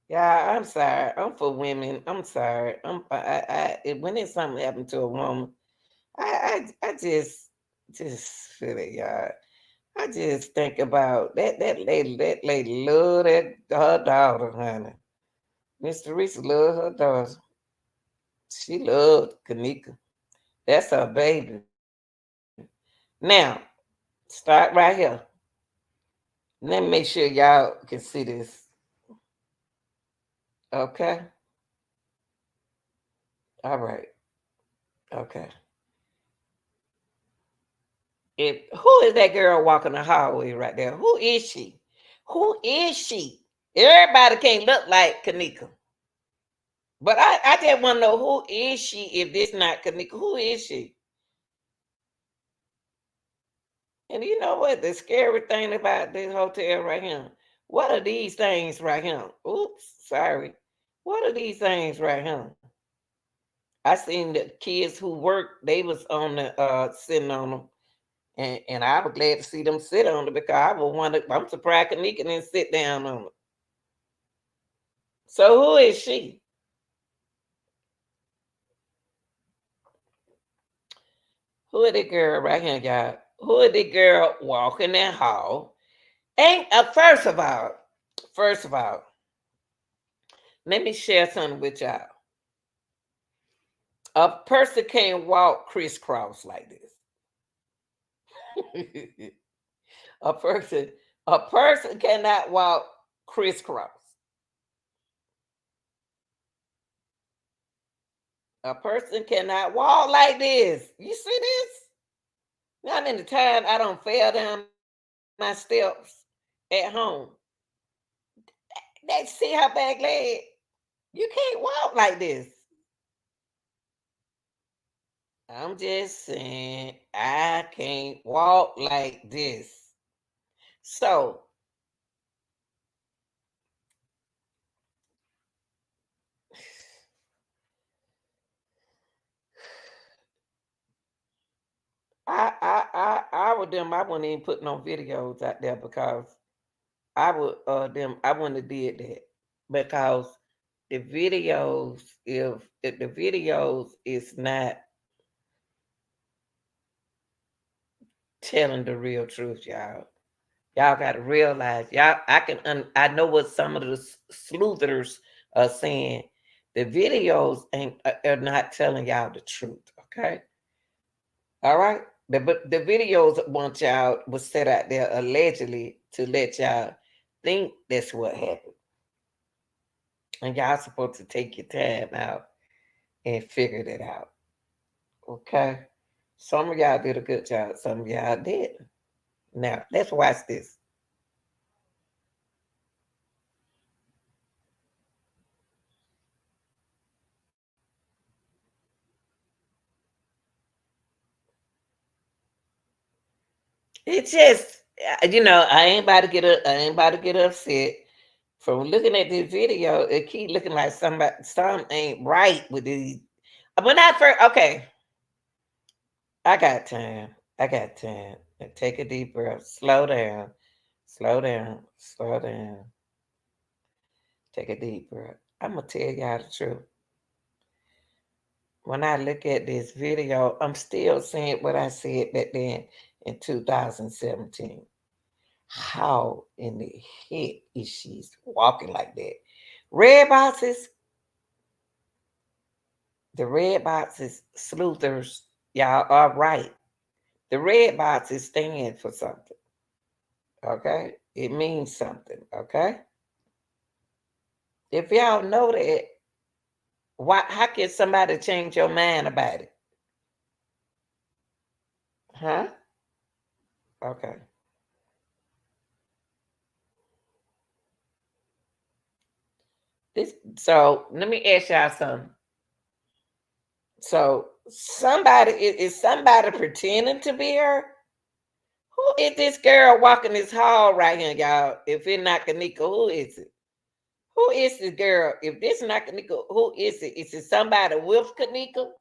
yeah, I'm sorry. I'm for women. I'm sorry. When it's something happened to a woman, I just feel it, y'all. I just think about that lady. That lady love that her daughter, honey. Miss Teresa love her daughter. She loved Kenneka. That's her baby. Now, start right here. Let me make sure y'all can see this. Okay. All right. Okay. Who is that girl walking the hallway right there? Who is she? Who is she? Everybody can't look like Kenneka. But I just want to know, who is she if this not Kenneka? Who is she? And you know what? The scary thing about this hotel right here. What are these things right here? Oops, sorry. What are these things right here? I seen the kids who worked, they was on the sitting on them. And I was glad to see them sit on it because I would wonder, I'm surprised Kenneka didn't sit down on it. So who is she? Who is the girl right here, y'all? Who is the girl walking that hall? Ain't first of all, let me share something with y'all. A person can't walk crisscross like this. a person, a person cannot walk crisscross. A person cannot walk like this. You see this? Not in the time I don't fell down my steps at home. They see her back leg. You can't walk like this. I'm just saying, I can't walk like this. So I would them. I wouldn't even put no videos out there because I wouldn't have did that because the videos, if the videos is not telling the real truth, y'all got to realize, y'all. I know what some of the sleuthers are saying. The videos ain't are not telling y'all the truth. Okay, all right. But the videos want y'all was set out there allegedly to let y'all think that's what happened. And y'all supposed to take your time out and figure it out. Okay? Some of y'all did a good job, some of y'all didn't. Now, let's watch this. It just, I ain't about to I ain't about to get upset. From looking at this video, it keep looking like some ain't right with these. When I first, okay, I got time. I got time. Take a deep breath. Slow down. Slow down. Slow down. Take a deep breath. I'm gonna tell y'all the truth. When I look at this video, I'm still saying what I said back then in 2017. How in the heck is she walking like that? Red boxes, the red boxes, sleuthers, y'all are right. The red boxes stand for something. Okay? It means something. Okay? If y'all know that, how can somebody change your mind about it? Huh? Okay. So let me ask y'all something. So somebody is somebody pretending to be her? Who is this girl walking this hall right here, y'all? If it's not Kenneka, who is it? Who is this girl? If this is not Kenneka, who is it? Is it somebody with Kenneka?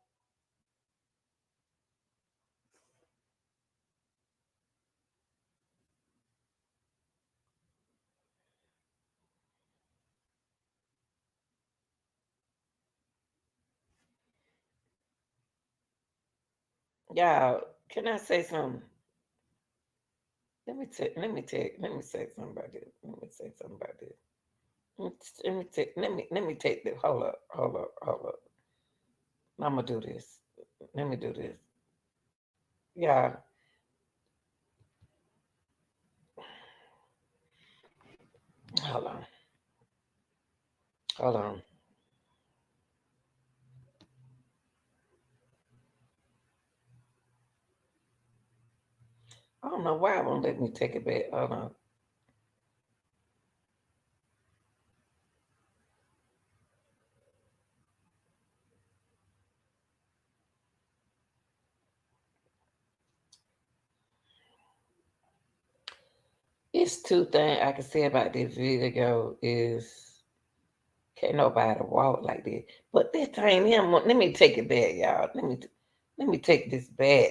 Y'all, can I say something? Let me say something about this. Let me say something about this. Let me take this. Hold up. I'm gonna do this. Let me do this. Yeah, hold on. Hold on. I don't know why it won't let me take it back. Hold on. It's two things I can say about this video is can't nobody walk like this. But this ain't him. Let me take it back, y'all. Let me take this back.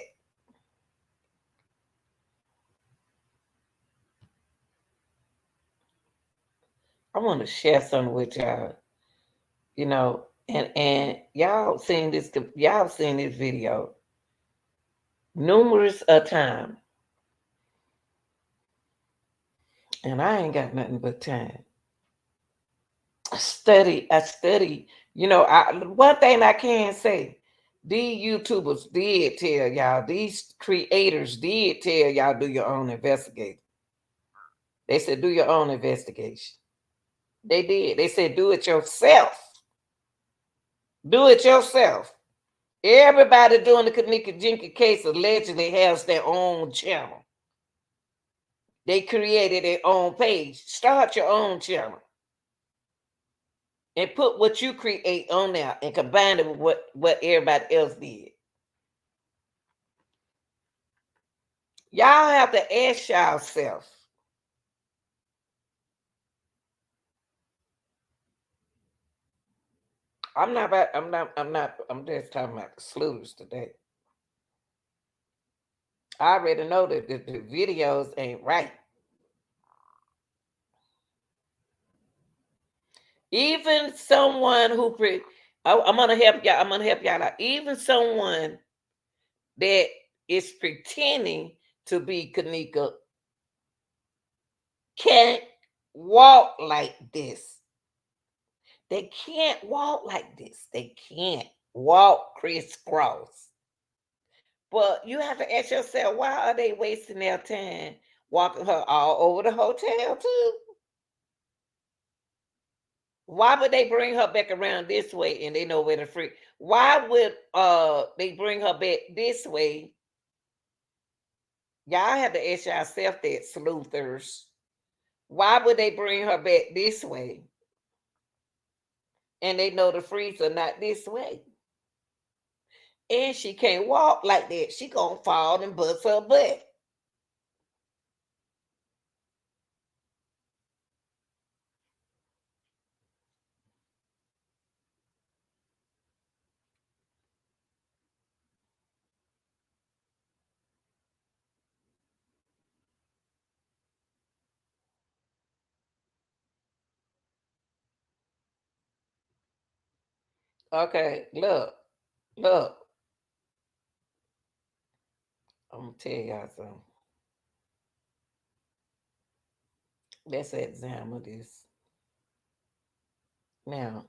I want to share something with y'all. And y'all seen this video numerous a time, and I ain't got nothing but time. I study. One thing I can say, these YouTubers did tell y'all, these creators did tell y'all do your own investigation. They said do your own investigation. They did. They said do it yourself. Do it yourself. Everybody doing the Kenneka Jenkins case allegedly has their own channel. They created their own page. Start your own channel. And put what you create on there and combine it with what everybody else did. Y'all have to ask yourself. I'm just talking about the sleuths today. I already know that the videos ain't right. Even someone I'm gonna help y'all. I'm gonna help y'all out. Even someone that is pretending to be Kenneka can't walk like this. They can't walk like this. They can't walk crisscross. But you have to ask yourself, why are they wasting their time walking her all over the hotel too? Why would they bring her back around this way and they know where the free? Why would they bring her back this way? Y'all have to ask yourself that, sleuthers. Why would they bring her back this way? And they know the freezer not this way. And she can't walk like that. She gonna fall and bust her butt. Okay, look. I'm gonna tell y'all something. Let's examine this. Now,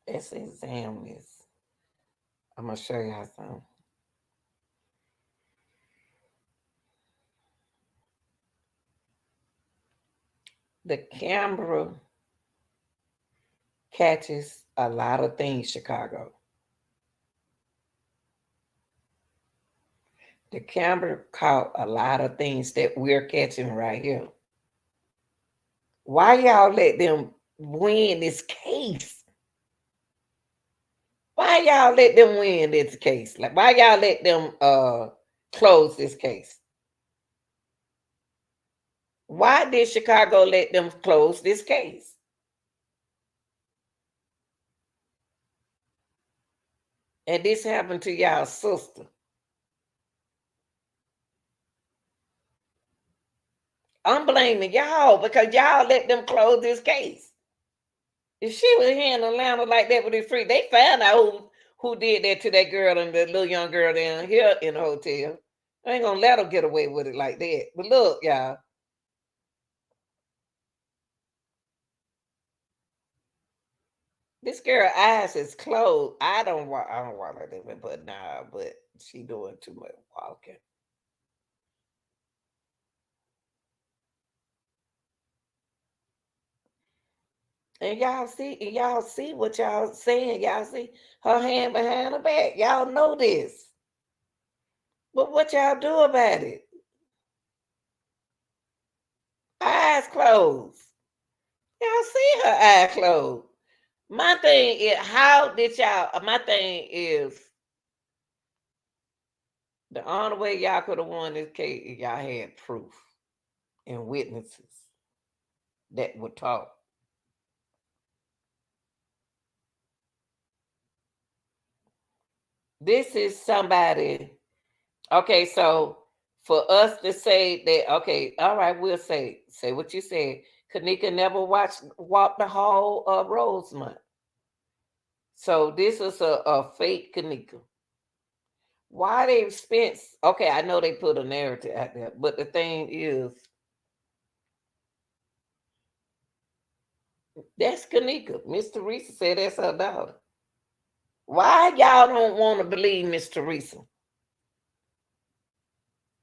let's examine this. I'm gonna show y'all something. The camera catches a lot of things, Chicago. The camera caught a lot of things that we're catching right here. Why y'all let them win this case? Why y'all let them win this case? Like, why y'all let them close this case? Why did Chicago let them close this case? And this happened to y'all sister. I'm blaming y'all because y'all let them close this case. If she was here in Atlanta like that with the free, they found out who did that to that girl and the little young girl down here in the hotel. I ain't gonna let her get away with it like that. But look, y'all. This girl eyes is closed. I don't want her to but nah, but she doing too much walking. And y'all see what y'all saying. Y'all see her hand behind her back. Y'all know this. But what y'all do about it? Eyes closed. Y'all see her eye closed. My thing is, how did y'all? My thing is, the only way y'all could have won this case if y'all had proof and witnesses that would talk. This is somebody. Okay, so for us to say that, okay, all right, we'll say what you said. Kenneka never walked the hall of Rosemont. So this is a fake Kenneka. Why they spent? Okay, I know they put a narrative out there, but the thing is, that's Kenneka. Miss Teresa said that's her daughter. Why y'all don't want to believe Miss Teresa?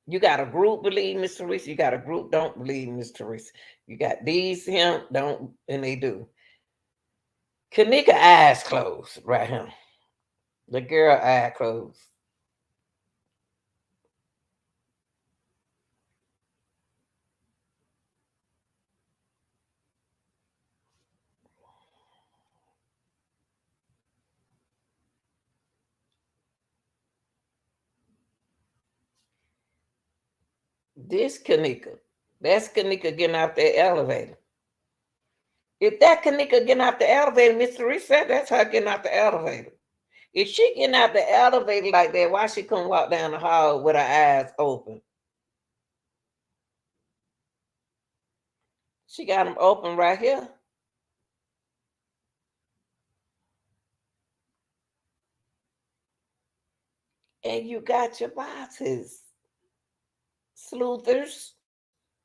You got a group believe Miss Teresa. You got a group don't believe Miss Teresa. You got these him don't and they do. Kenneka eyes closed right here. The girl eye closed. This Kenneka. That's Kenneka getting out the elevator. If that Kenneka getting out the elevator, Miss Teresa said that's her getting out the elevator. If she getting out the elevator like that, why she couldn't walk down the hall with her eyes open? She got them open right here. And you got your boxes. Sleuthers.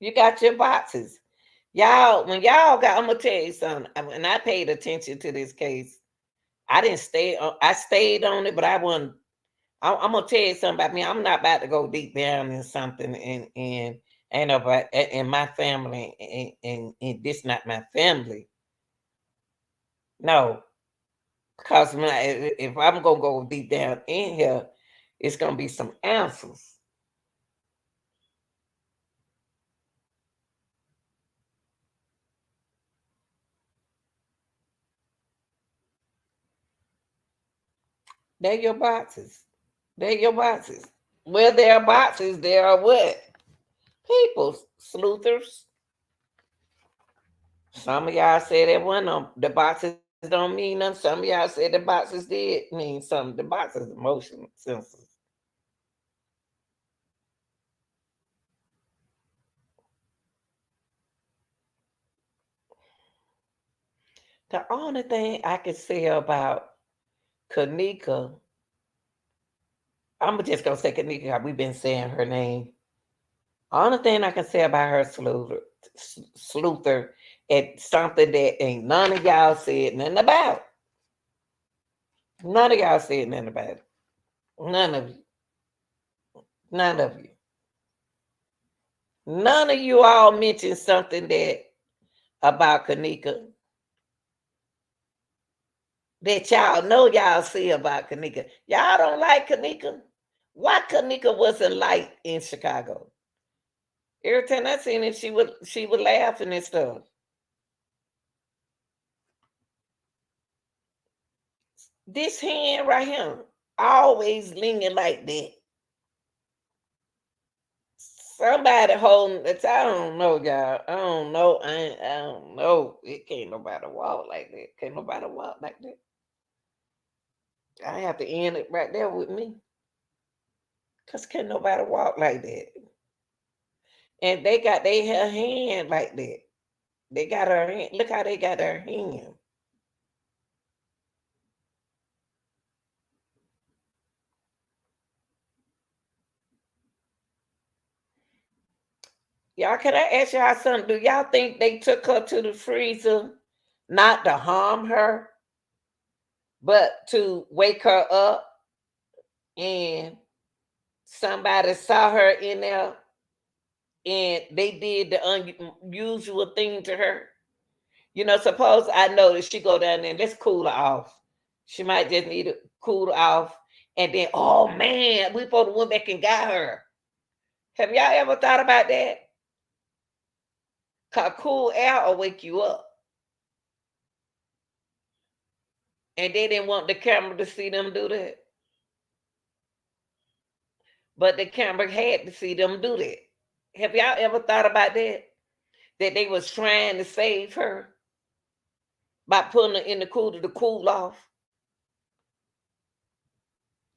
You got your boxes. Y'all, when y'all got, I'm gonna tell you something. When I paid attention to this case, I didn't stay on, I stayed on it, but I wasn't. I'm gonna tell you something about me. I'm not about to go deep down in something and about in my family and this not my family. No, because if I'm gonna go deep down in here, it's gonna be some answers. They're your boxes. They're your boxes. Well, there are boxes. There are what? People, sleuthers. Some of y'all said that one of the boxes don't mean nothing. Some of y'all said the boxes did mean something. The boxes emotion sensors. The only thing I can say about Kenneka, I'm just gonna say Kenneka. We've been saying her name. Only thing I can say about her sleuther, it's something that ain't none of y'all said nothing about. None of y'all said nothing about it. None of you. None of you. None of you all mentioned something that about Kenneka that y'all know y'all see about Kenneka. Y'all don't like Kenneka. Why Kenneka wasn't liked in Chicago? Every time I seen it, she would laughing and stuff. This hand right here, always leaning like that. Somebody holding it. I don't know, y'all. I don't know. I don't know. It can't nobody walk like that. Can't nobody walk like that. I have to end it right there with me. Cause can't nobody walk like that. And they got their hand like that. They got her hand. Look how they got her hand. Y'all, can I ask y'all something? Do y'all think they took her to the freezer not to harm her, but to wake her up and somebody saw her in there and they did the unusual thing to her? Suppose I noticed she go down there and let's cool her off. She might just need to cool off. And then, oh man, we supposed to went back and got her. Have y'all ever thought about that? Cause cool air will wake you up. And they didn't want the camera to see them do that. But the camera had to see them do that. Have y'all ever thought about that? That they was trying to save her by putting her in the cooler to cool off?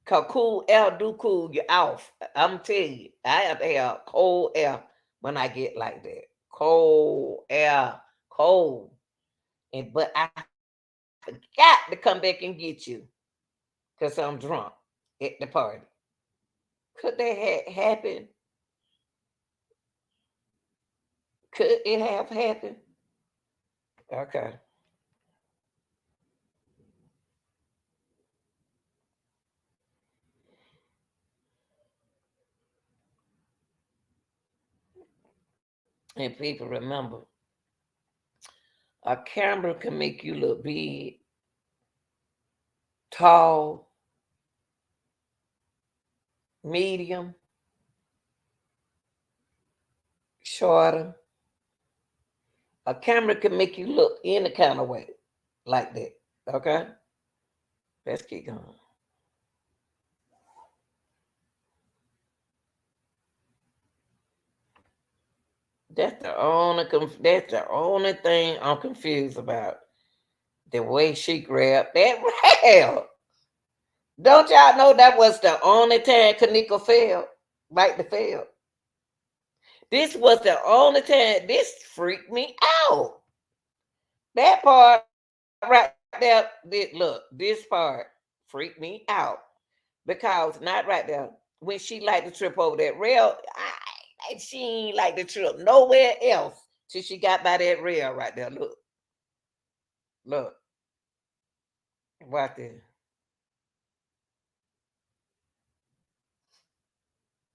Cause cool air do cool you off. I'm telling you, I have to have cold air when I get like that. Cold air, cold. But I forgot to come back and get you because I'm drunk at the party. Could that have happened? Could it have happened? Okay. And people remember, a camera can make you look big, tall, medium, shorter. A camera can make you look any kind of way like that. Okay? Let's keep going. That's the only thing I'm confused about. The way she grabbed that rail. Don't y'all know that was the only time Kanika failed? Like the fail. This was the only time this freaked me out. That part right there, look, this part freaked me out. Because not right there. When she like to trip over that rail, she ain't like to trip nowhere else till she got by that rail right there. Look, look, right there.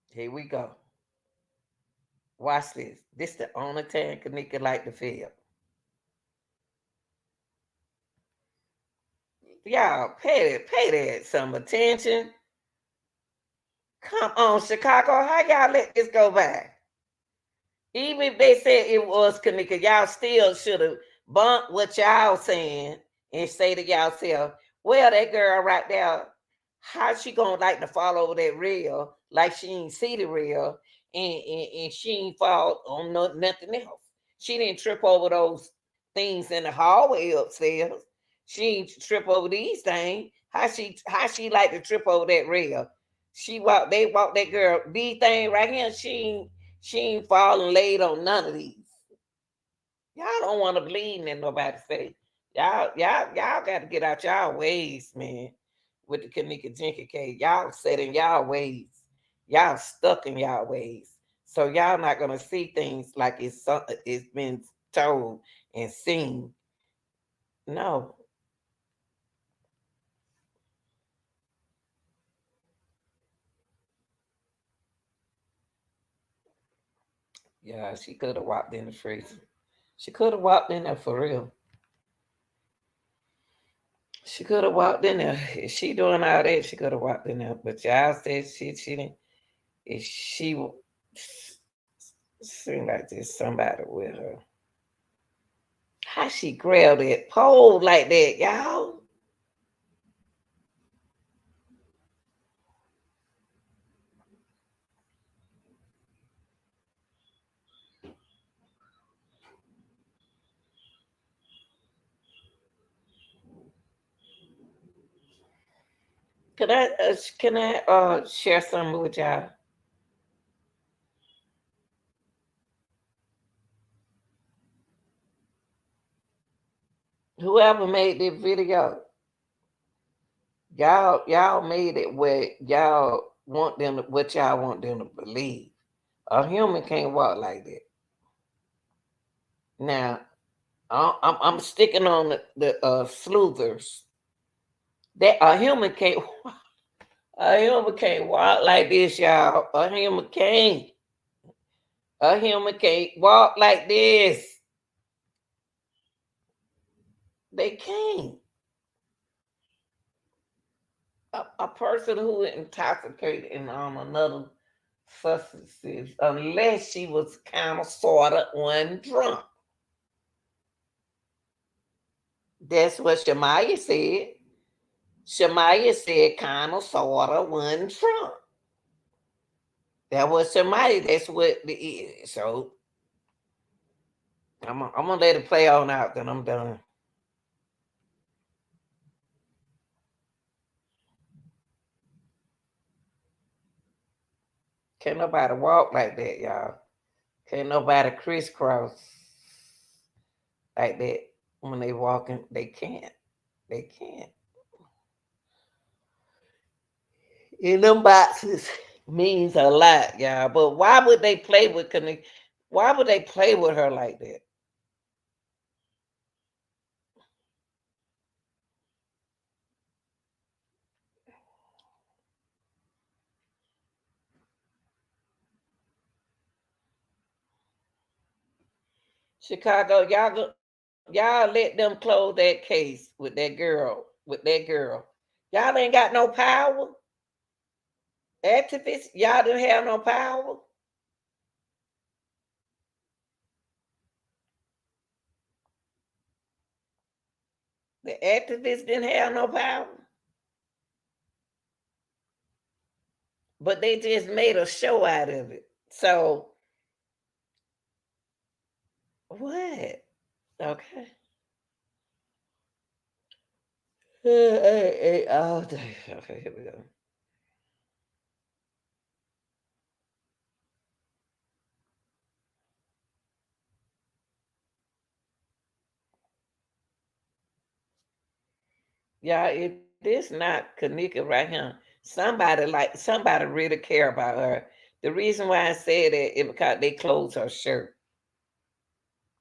Here we go. Watch this. This the only time Kanika like to feel. Y'all pay that some attention. Come on, Chicago. How y'all let this go by? Even if they said it was Kenneka, y'all still should have bumped what y'all saying and say to y'allself, well, that girl right there, how she gonna like to fall over that rail like she ain't see the rail and she ain't fall on nothing else. She didn't trip over those things in the hallway upstairs. She ain't trip over these things. How she like to trip over that rail? They walked that girl, these thing right here, she ain't falling laid on none of these. Y'all don't want to bleed in nobody's face. Y'all got to get out y'all ways, man. With the Kenneka Jenkins case, y'all set in y'all ways. Y'all stuck in y'all ways. So y'all not gonna see things like it's been told and seen. No, yeah, she could have walked in the freezer. She could have walked in there for real. She could have walked in there. If she doing all that, she could have walked in there. But y'all said she didn't. If she seemed like there's somebody with her. How she grabbed that pole like that, y'all? Can I share something with y'all? Whoever made this video, y'all made it where y'all want them to, what y'all want them to believe. A human can't walk like that. Now, I'm sticking on the sleuthers. That a human can't walk like this, y'all. A human can't walk like this. They can't. A person who is intoxicated and on another substances, unless she was kind of sort of one drunk. That's what Shamaya said. Shamaya said kind of sort of one drunk. That was Shamaya. That's what it is. So I'm gonna let it play on out. Then I'm done. Can't nobody walk like that, y'all. Can't nobody crisscross like that when they walking. They can't. They can't. In them boxes means a lot, y'all. But why would they play with Kenneka? Why would they play with her like that? Chicago, y'all let them close that case with that girl. With that girl, y'all ain't got no power. Activists, y'all didn't have no power. The activists didn't have no power, but they just made a show out of it. So what? Okay. All day. Okay, here we go. Yeah, it is not Kenneka right here. Somebody really care about her. The reason why I said that is because they closed her shirt.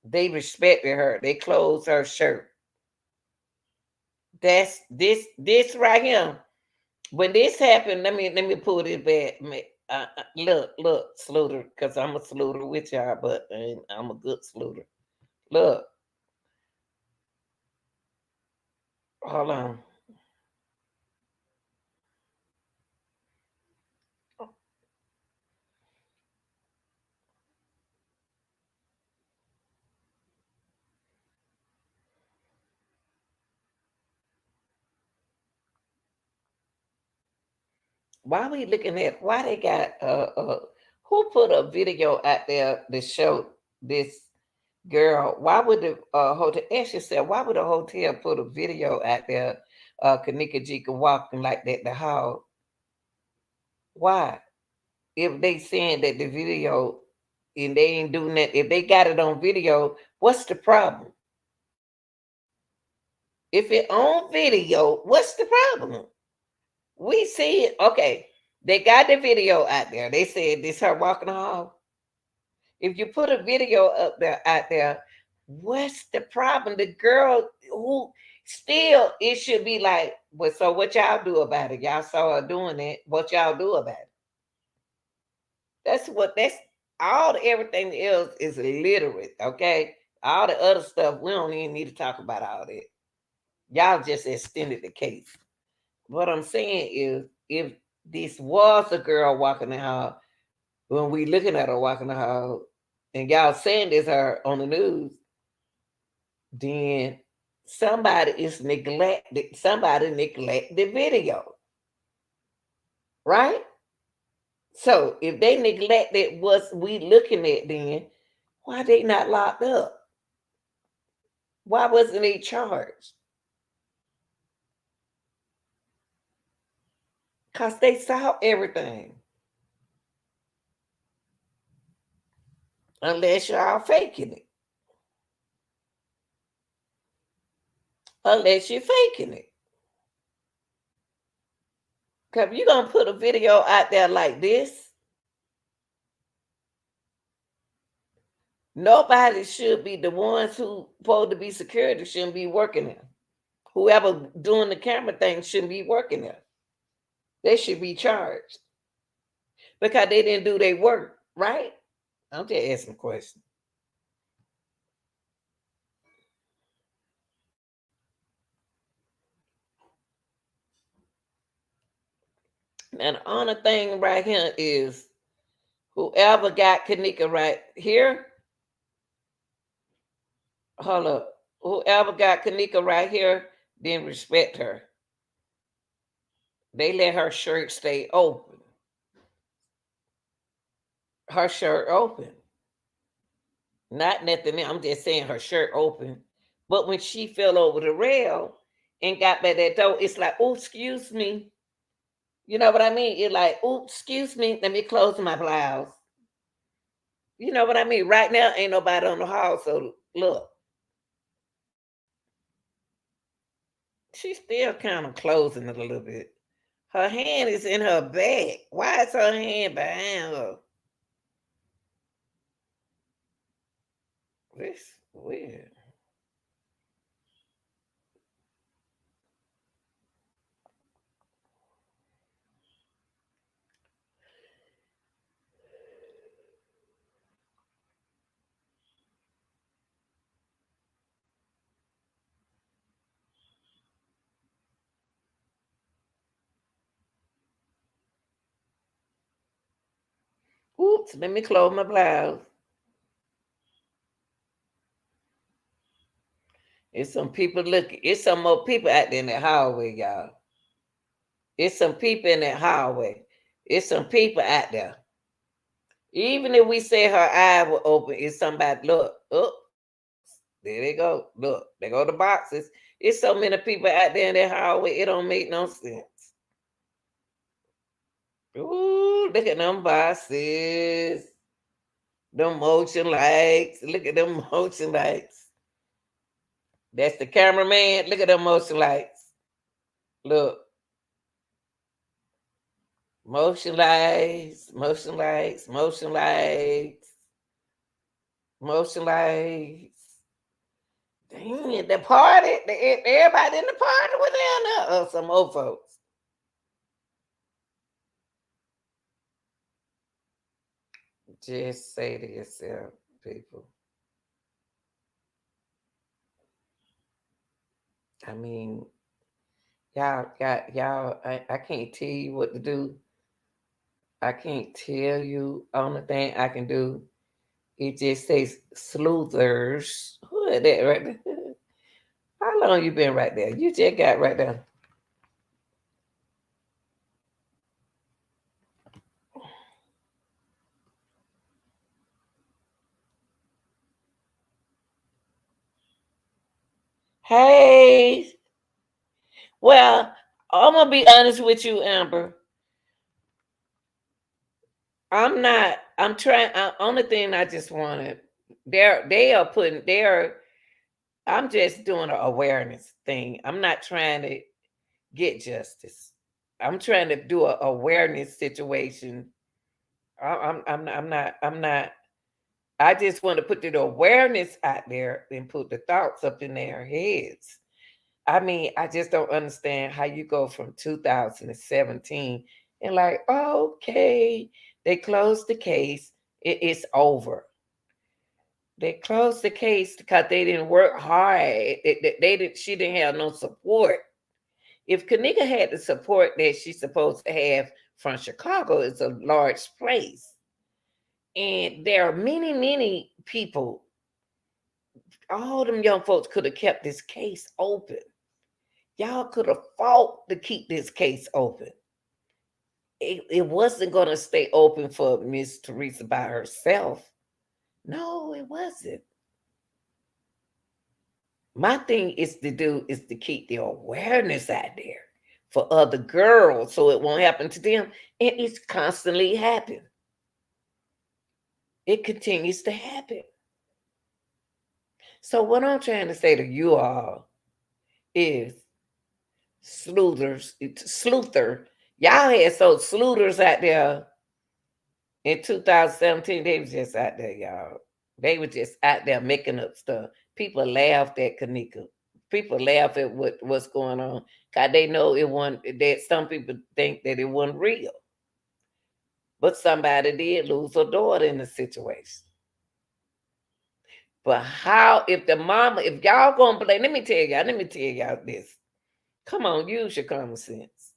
They respected her. They closed her shirt. That's this right here. When this happened, let me pull this back. Look, Sluter, because I'm a Sluter with y'all, but I'm a good Sluter. Look, hold on. Why we looking at why they got who put a video out there to show this girl? Why would the hotel ask yourself, why would a hotel put a video out there Kenneka Jika walking like that the hall? Why? If they saying that the video and they ain't doing that, if they got it on video, what's the problem? If it on video, what's the problem? We see it. Okay, they got the video out there. They said this her walking the hall. If you put a video up there out there, what's the problem? The girl who still it should be like, well, so what y'all do about it? Y'all saw her doing it. What y'all do about it? That's all the everything else is illiterate, okay? All the other stuff, we don't even need to talk about all that. Y'all just extended the case. What I'm saying is if this was a girl walking the hall, when we looking at her walking the hall, and y'all saying this her on the news, then somebody neglect the video. Right? So if they neglected what we looking at, then why they not locked up? Why wasn't they charged? Because they saw everything. Unless y'all faking it. Unless you're faking it. Because if you're going to put a video out there like this, nobody should be, the ones who supposed to be security shouldn't be working there. Whoever doing the camera thing shouldn't be working there. They should be charged because they didn't do their work, right? I'm just asking a question. And the only thing right here is whoever got Kenneka right here, hold up, whoever got Kenneka right here didn't respect her. They let her shirt stay open. Her shirt open. Not nothing. I'm just saying her shirt open. But when she fell over the rail and got by that door, it's like, oh, excuse me. You know what I mean? It's like, oh, excuse me. Let me close my blouse. You know what I mean? Right now, ain't nobody on the hall. So look, she's still kind of closing it a little bit. Her hand is in her bag. Why is her hand behind her? This weird. Oops, let me close my blouse. It's some people looking. It's some more people out there in the hallway, y'all. It's some people in that hallway. It's some people out there. Even if we say her eye will open, it's somebody look. Oh, there they go. Look, they go the boxes. It's so many people out there in that hallway. It don't make no sense. Ooh, look at them boxes. Them motion lights. Look at them motion lights. That's the cameraman. Look at them motion lights. Look. Motion lights, motion lights, motion lights, motion lights. Dang, the party, everybody in the party was down there. Oh, some old folks. Just say to yourself, people. I mean, y'all. I can't tell you what to do. I can't tell you. Only thing I can do, it just says sleuthers. Who is that right there? How long you been right there? You just got right there. Hey. Well, I'm gonna be honest with you, Amber. I'm not. I'm trying. Only thing I just wanted. They are putting. They're. I'm just doing an awareness thing. I'm not trying to get justice. I'm trying to do a awareness situation. I'm not. I'm not. I just want to put the awareness out there and put the thoughts up in their heads. I mean, I just don't understand how you go from 2017 and like, oh, okay, they closed the case. It's over. They closed the case because they didn't work hard. They didn't. She didn't have no support. If Kenneka had the support that she's supposed to have from Chicago, it's a large place, and there are many, many people. All them young folks could have kept this case open. Y'all could have fought to keep this case open. It wasn't going to stay open for Miss Teresa by herself. No, it wasn't. My thing is to keep the awareness out there for other girls so it won't happen to them. And it's constantly happening. It continues to happen. So what I'm trying to say to you all is sleuther. Y'all had so sleuters out there in 2017. They was just out there, y'all. They were just out there making up stuff. People laughed at Kenneka. People laugh at what's going on because they know it wasn't. That some people think that it wasn't real, but somebody did lose a daughter in the situation. But how if the mama, if y'all gonna blame, let me tell y'all this. Come on, use your common sense.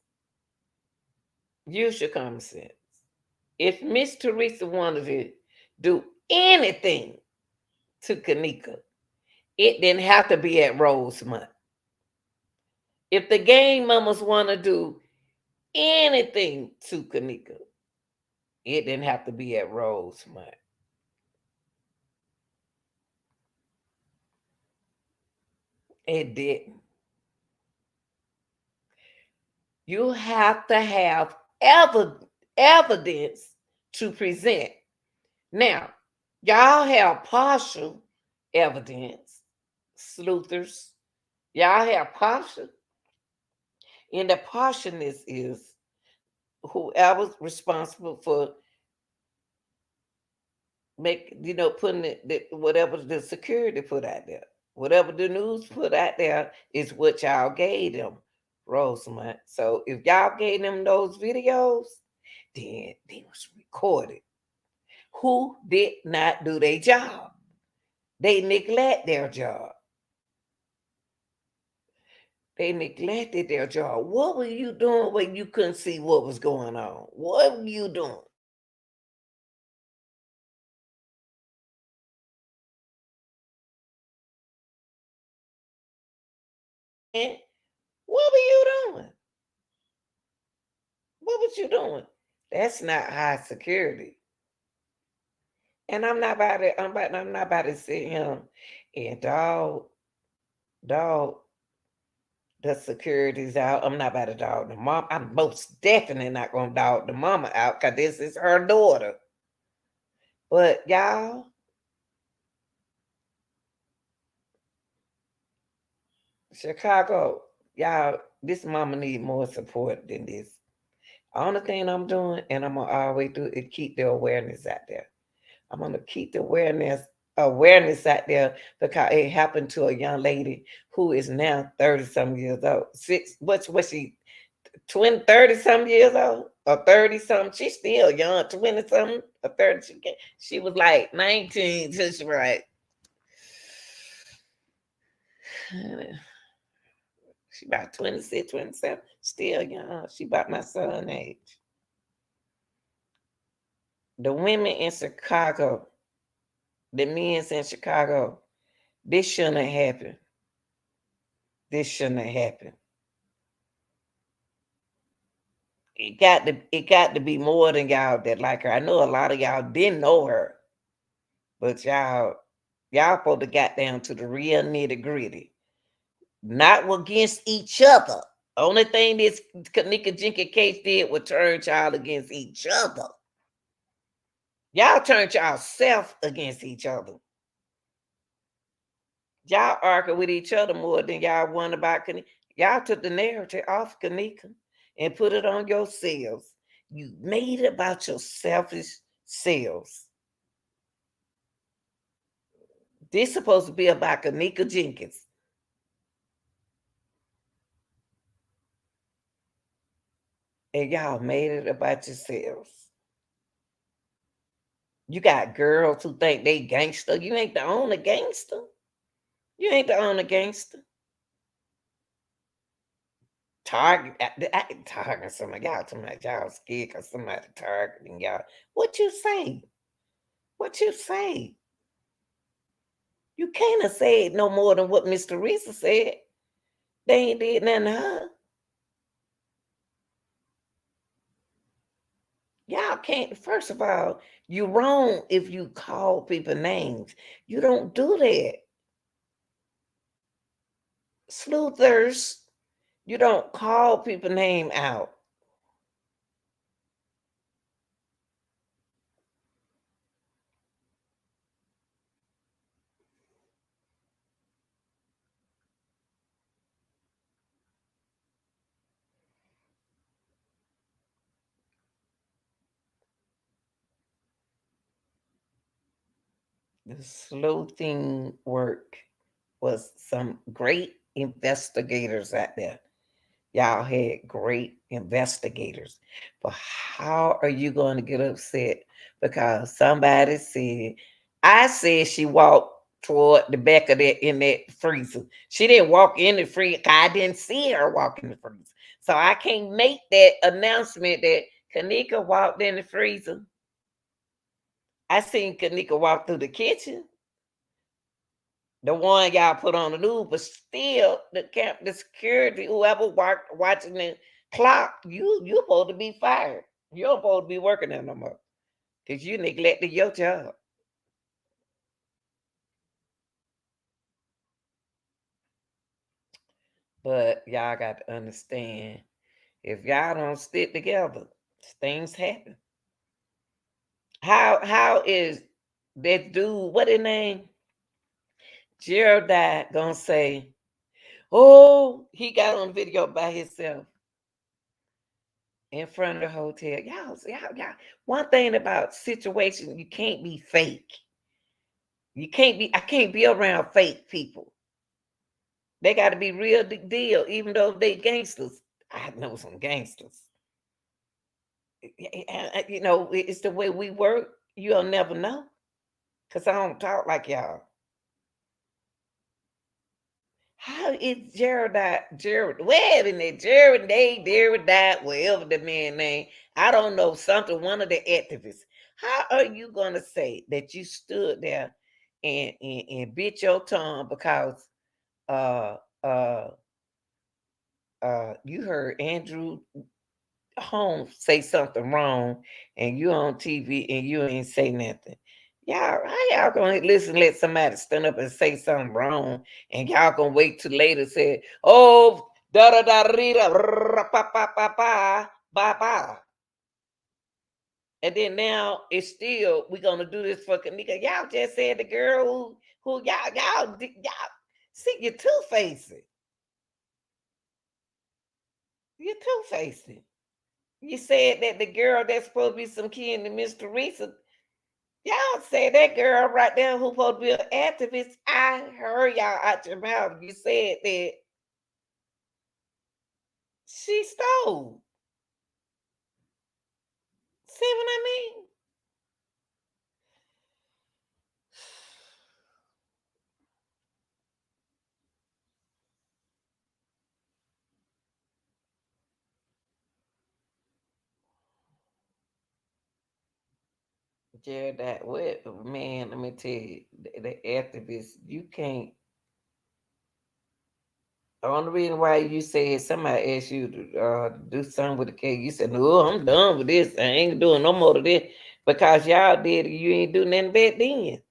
Use your common sense. If Miss Teresa wanted to do anything to Kenneka, it didn't have to be at Rose Month. If the gang mamas want to do anything to Kenneka, it didn't have to be at Rose Month. It didn't. You have to have evidence to present. Now, y'all have partial evidence, sleuthers. Y'all have partial. And the partialness is whoever's responsible for putting whatever the security put out there, whatever the news put out there is what y'all gave them, Rosamund. So if y'all gave them those videos, then they was recorded. Who did not do their job? They neglect their job. They neglected their job. What were you doing when you couldn't see what was going on? What were you doing? And what were you doing? What was you doing? That's not high security. And I'm not about to, I'm not about to sit him and dog, the security's out. I'm not about to dog the mom. I'm most definitely not gonna dog the mama out because this is her daughter. But y'all, Chicago, y'all, this mama need more support than this. Only thing I'm doing, and I'm gonna always do, is keep the awareness out there. I'm gonna keep the awareness out there because it happened to a young lady who is now 30 some years old. What's she 20, 30 some years old? Or 30 something? She's still young, 20 something, or 30. She was like 19, so she right. She about 26, 27, still young. She about my son age. The women in Chicago, the men's in Chicago, this shouldn't have happened. This shouldn't have happened. It got to be more than y'all that like her. I know a lot of y'all didn't know her, but y'all supposed to got down to the real nitty gritty. not against each other. Only thing this Kenneka Jenkins case did was turn y'all against each other. Y'all turned y'all self against each other. Y'all argue with each other more than y'all won about Kenneka. Y'all took the narrative off Kenneka and put it on yourselves. You made it about your selfish selves. This supposed to be about Kenneka Jenkins. And y'all made it about yourselves. You got girls who think they gangster. You ain't the only gangster. You ain't the only gangster. Target somebody. Y'all talking y'all scared because somebody targeting y'all. What you say? What you say? You can't have said no more than what Mr. Risa said. They ain't did nothing to her. Y'all can't, first of all, you wrong if you call people names. You don't do that. Sleuthers, you don't call people name out. The sleuthing work was some great investigators out there. Y'all had great investigators. But how are you going to get upset because somebody said, I said she walked toward the back of that in that freezer. She didn't walk in the freezer. I didn't see her walk in the freezer. So I can't make that announcement that Kenneka walked in the freezer. I seen Kenneka walk through the kitchen, the one y'all put on the news, but still the security, whoever watching the clock, you supposed to be fired. You don't supposed to be working there no more because you neglected your job. But y'all got to understand, if y'all don't stick together, things happen. How is that dude? What his name? Gerald died gonna say, oh, he got on video by himself in front of the hotel. Y'all. One thing about situation, you can't be fake. You can't be. I can't be around fake people. They got to be real deal, even though they gangsters. I know some gangsters. You know, it's the way we work. You'll never know, cause I don't talk like y'all. How is Jared died? Jared, wait a minute, Jared died, whatever the man name. I don't know, something, one of the activists. How are you gonna say that you stood there and bit your tongue because uh uh you heard Andrew Holmes say something wrong and you on TV and you ain't say nothing? Y'all, how y'all gonna listen, let somebody stand up and say something wrong, and y'all gonna wait till later say, oh, da da da da pa pa pa pa ba ba. And then now it's still we gonna do this for Kenneka. Y'all just said the girl who y'all see you two-faced. You two-faced. You said that the girl that's supposed to be some kin to Mr. Risa. Y'all say that girl right there who supposed to be an activist. I heard y'all out your mouth. You said that she stole. See what I mean? Jared, that what man? Let me tell you, the activists. You can't. The only reason why you said somebody asked you to do something with the case, you said, "No, I'm done with this. I ain't doing no more of this because y'all did. You ain't do nothing back then."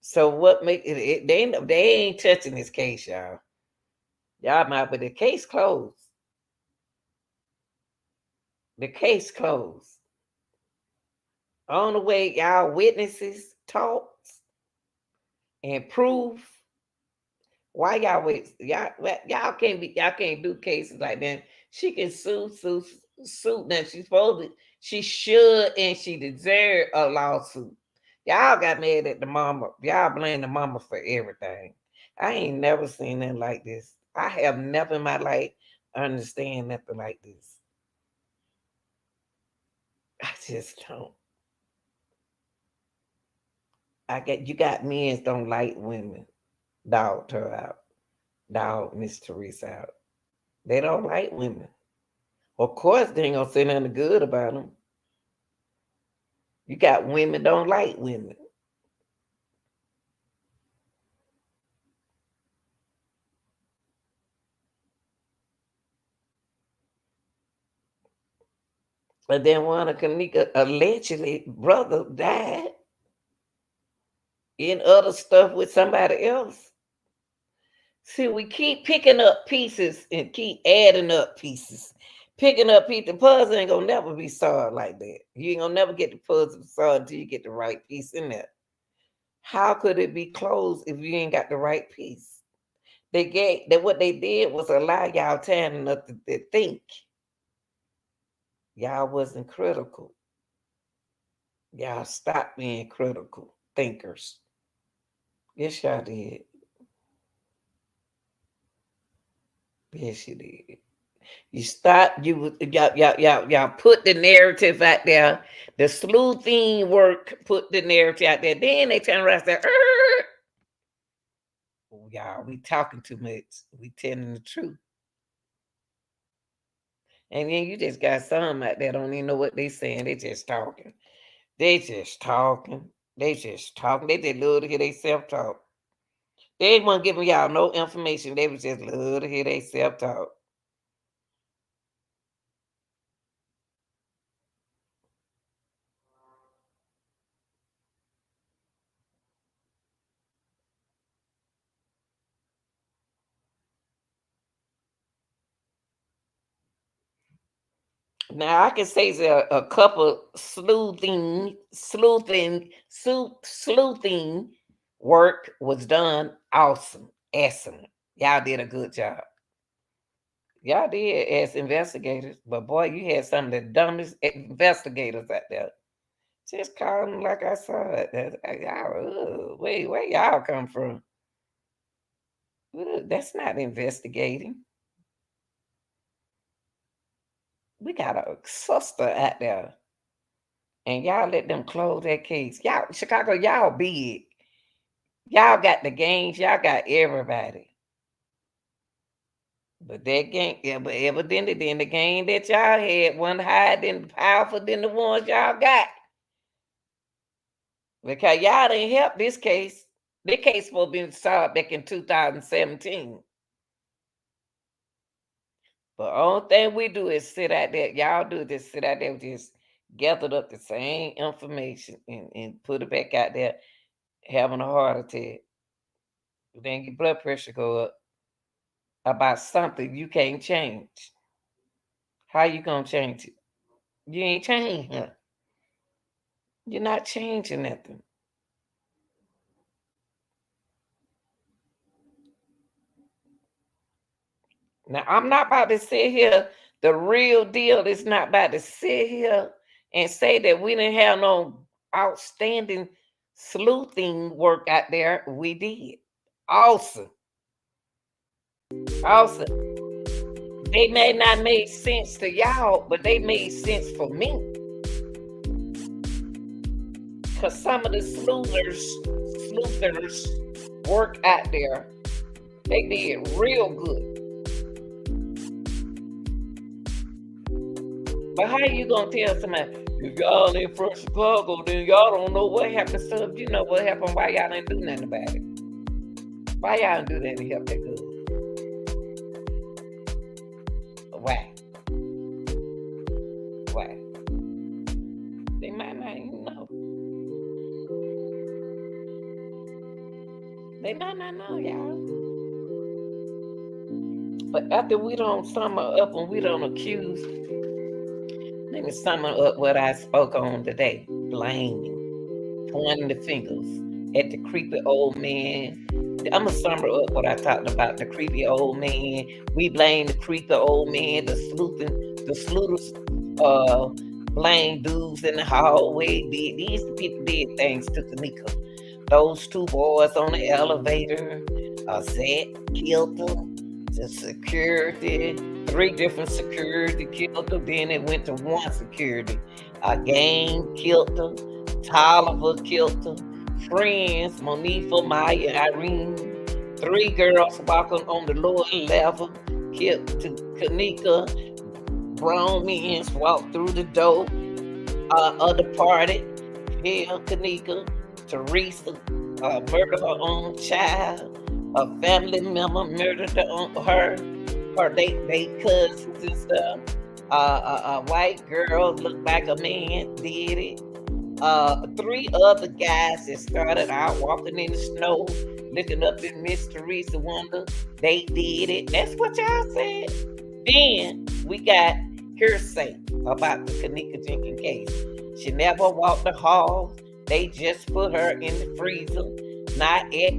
So what make it? They ain't touching this case, y'all. Y'all might, but the case closed. The case closed. On the way, y'all witnesses talks and proof. Why y'all wait? Y'all can't do cases like that. She can sue. Now she should and she deserve a lawsuit. Y'all got mad at the mama. Y'all blame the mama for everything. I ain't never seen nothing like this. I have never in my life understand nothing like this. I just don't. You got men don't like women. Dog her out. Dog Miss Teresa out. They don't like women. Of course, they ain't gonna say nothing good about them. You got women don't like women. But then one of Kenneka allegedly brother died in other stuff with somebody else. See, we keep picking up pieces and keep adding up pieces. Picking up pieces. The puzzle ain't gonna never be solved like that. You ain't gonna never get the puzzle solved until you get the right piece in there. How could it be closed if you ain't got the right piece? What they did was allow y'all time enough to think. Y'all wasn't critical. Y'all stopped being critical thinkers. Yes, y'all did. Yes, you did. You stopped. Y'all put the narrative out there. The sleuthing work put the narrative out there. Then they turn around and say, oh, y'all, we talking too much. We telling the truth. And then you just got some out there don't even know what they saying. They just talking. They just talking. They just talking. They just love to hear they self-talk. They ain't want giving y'all no information. They was just love to hear they self-talk. Now I can say that a couple sleuthing work was done awesome. Excellent. Y'all did a good job. Y'all did as investigators, but boy, you had some of the dumbest investigators out there. Just call them like I saw it. Y'all, wait, where y'all come from? That's not investigating. We got a sister out there, and y'all let them close that case. Y'all, Chicago, y'all big. Y'all got the games. Y'all got everybody. But that game, yeah, but evidently, then the game that y'all had one higher than powerful than the ones y'all got. Because y'all didn't help this case. This case supposed to be solved back in 2017. But only thing we do is sit out there. Y'all do just sit out there, just gathered up the same information and put it back out there, having a heart attack. Then your blood pressure go up about something you can't change. How you gonna change it? You ain't changing it. You're not changing nothing. Now I'm not about to sit here. The real deal is not about to sit here and say that we didn't have no outstanding sleuthing work out there. We did. Awesome. Awesome. They may not make sense to y'all, but they made sense for me. Cause some of the sleuthers work out there. They did real good. But how you gonna tell somebody if y'all ain't from Chicago, then y'all don't know what happened? So if you know what happened, why y'all didn't do nothing about it? Why y'all didn't do that to help that good? Why? Why? They might not even know. They might not know, y'all. But after we don't sum up and we don't accuse, let me sum up what I spoke on today. Blaming, pointing the fingers at the creepy old man. I'm gonna sum up what I talked about. The creepy old man. We blame the creepy old man. The sleuthers blame dudes in the hallway. These people did things to Kenneka. Those two boys on the elevator. Zach killed them. The security, 3 different security killed them. Then it went to one security. Gang killed them. Tolliver killed them. Friends, Monifa, Maya, Irene. 3 girls walking on the lower level killed to Kenneka. Grown men walked through the door of the party. Killed Kenneka. Teresa murdered her own child. A family member murdered her. They cousins and stuff. A white girl looked like a man did it. 3 other guys that started out walking in the snow, looking up at Miss Teresa Wonder. They did it. That's what y'all said. Then we got hearsay about the Kenneka Jenkins case. She never walked the halls. They just put her in the freezer.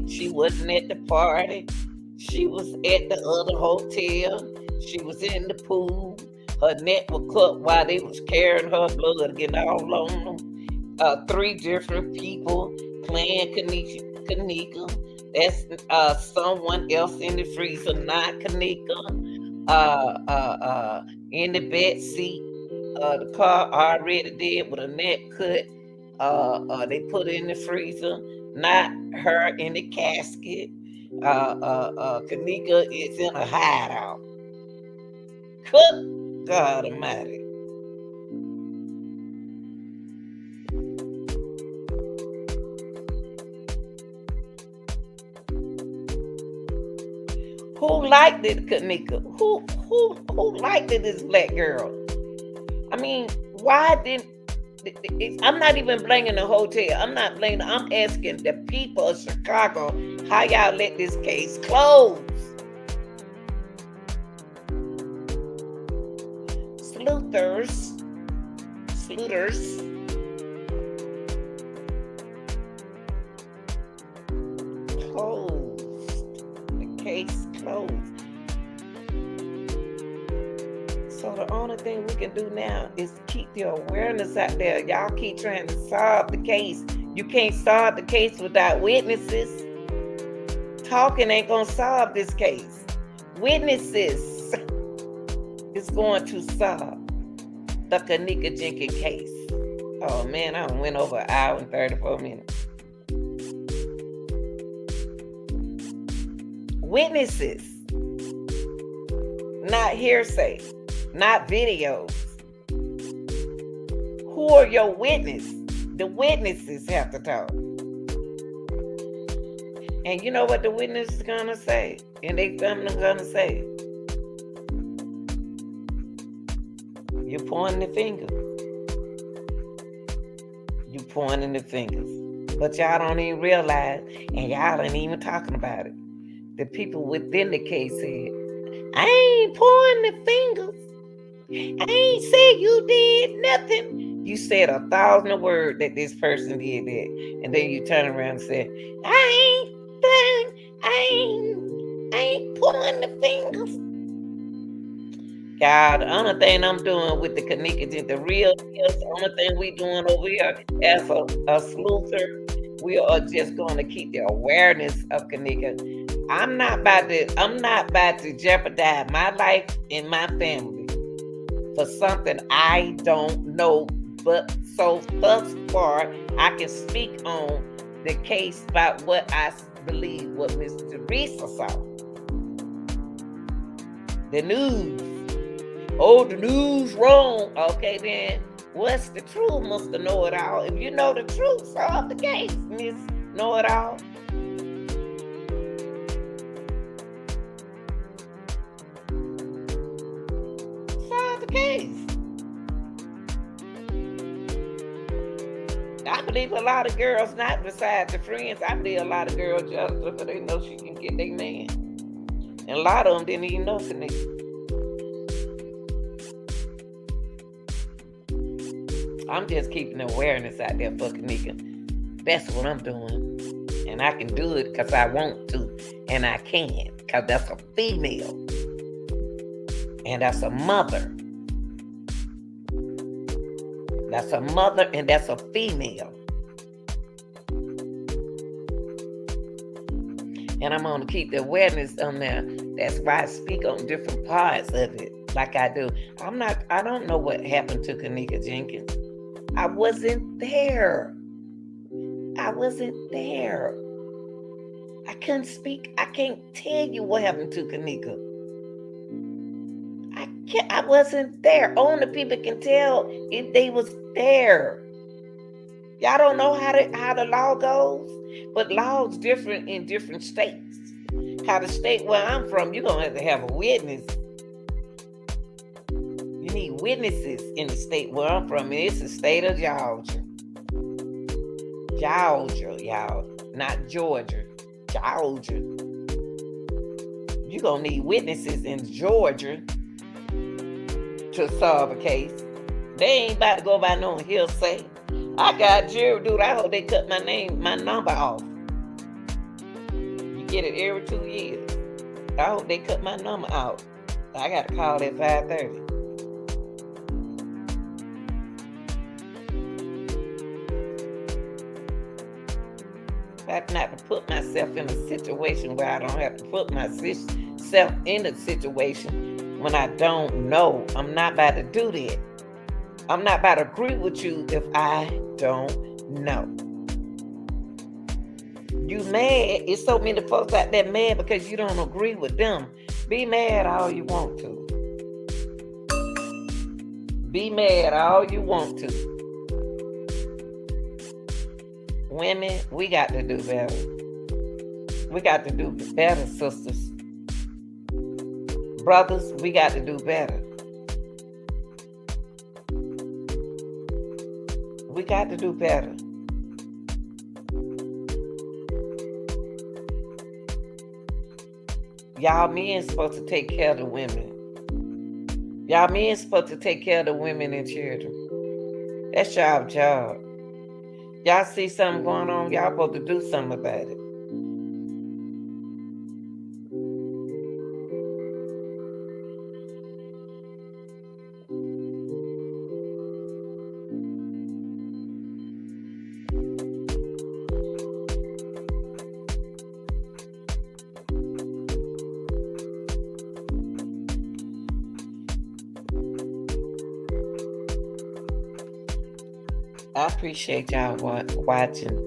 She wasn't at the party. She was at the other hotel. She was in the pool. Her neck was cut while they was carrying her blood, getting all on them. 3 different people playing Kenneka. That's someone else in the freezer, not Kenneka. In the back seat, the car already dead with a neck cut. They put her in the freezer, not her in the casket. Kenneka is in a hideout. Good God Almighty. Who liked it, Kenneka? Who liked it, this black girl? I mean, why didn't... I'm not even blaming the hotel. I'm asking the people of Chicago, how y'all let this case close? Sleuthers. Closed. The case closed. So the only thing we can do now is keep the awareness out there. Y'all keep trying to solve the case. You can't solve the case without witnesses. Talking ain't gonna solve this case. Witnesses is going to solve the Kenneka Jenkins case. Oh man, I went over an hour and 34 minutes. Witnesses, not hearsay. Not videos. Who are your witnesses? The witnesses have to talk. And you know what the witness is gonna say? And they gonna say, you're pointing the fingers. You pointing the fingers. But y'all don't even realize, and y'all ain't even talking about it. The people within the case said, I ain't pointing the fingers. I ain't said you did nothing. You said 1,000 words that this person did that. And then you turn around and say, I ain't pulling the fingers. God, the only thing I'm doing with the Kenneka, the real deal, the only thing we doing over here as a sleuther, we are just going to keep the awareness of Kenneka. I'm not about to jeopardize my life and my family for something I don't know. But so thus far, I can speak on the case about what I believe what Mr. Teresa saw. The news. Oh, the news wrong. Okay, then what's the truth, Mr. Know-It-All? If you know the truth, solve the case, Miss Know-It-All. Solve the case. I believe a lot of girls, not besides the friends, I believe a lot of girls just because they know she can get their man. And a lot of them didn't even know Kenneka. I'm just keeping awareness out there for Kenneka. That's what I'm doing. And I can do it because I want to. And I can. Because that's a female. And that's a mother. That's a mother and that's a female. And I'm going to keep the awareness on there. That's why I speak on different parts of it, like I do. I don't know what happened to Kenneka Jenkins. I wasn't there. I couldn't speak. I can't tell you what happened to Kenneka. I wasn't there. Only people can tell if they was there. Y'all don't know how the law goes, but law's different in different states. How the state where I'm from, you're gonna have a witness. You need witnesses in the state where I'm from. And it's the state of Georgia. Georgia, y'all, not Georgia. Georgia. You're gonna need witnesses in Georgia to solve a case. They ain't about to go by no hearsay. I got jury dude. I hope they cut my number off. You get it every 2 years. I hope they cut my number out. I got to call at 5:30. Not to put myself in a situation where I don't have to put myself in a situation when I don't know. I'm not about to do that. I'm not about to agree with you if I don't know. You mad? It's so many folks out there mad because you don't agree with them. Be mad all you want to. Be mad all you want to. Women, we got to do better. We got to do better, sisters. Brothers, we got to do better. We got to do better. Y'all men supposed to take care of the women. Y'all men supposed to take care of the women and children. That's y'all job. Y'all see something going on, y'all supposed to do something about it. I appreciate y'all watching.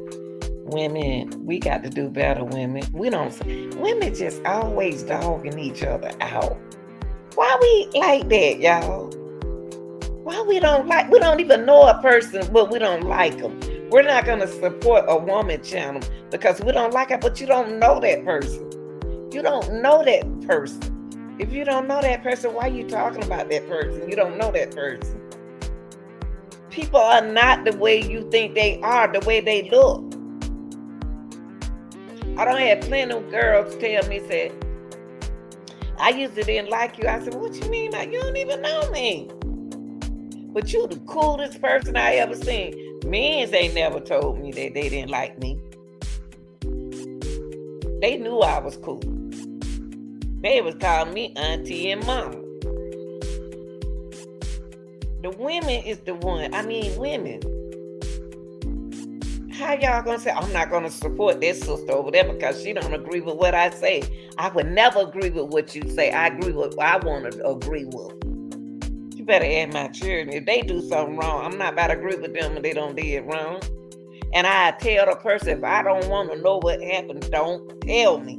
Women, we got to do better, women. Women just always dogging each other out. Why we like that, y'all? Why we don't even know a person, but we don't like them. We're not going to support a woman channel because we don't like her, but you don't know that person. You don't know that person. If you don't know that person, why are you talking about that person? You don't know that person. People are not the way you think they are, the way they look. I don't have plenty of girls tell me, say, I used to didn't like you. I said, what you mean? You don't even know me. But you the coolest person I ever seen. Men ain't never told me that they didn't like me. They knew I was cool. They was calling me auntie and mama. The women is the one. Women. How y'all gonna say, I'm not gonna support this sister over there because she don't agree with what I say? I would never agree with what you say. I agree with what I want to agree with. You better add my children. If they do something wrong, I'm not about to agree with them if they don't do it wrong. And I tell the person, if I don't want to know what happened, don't tell me.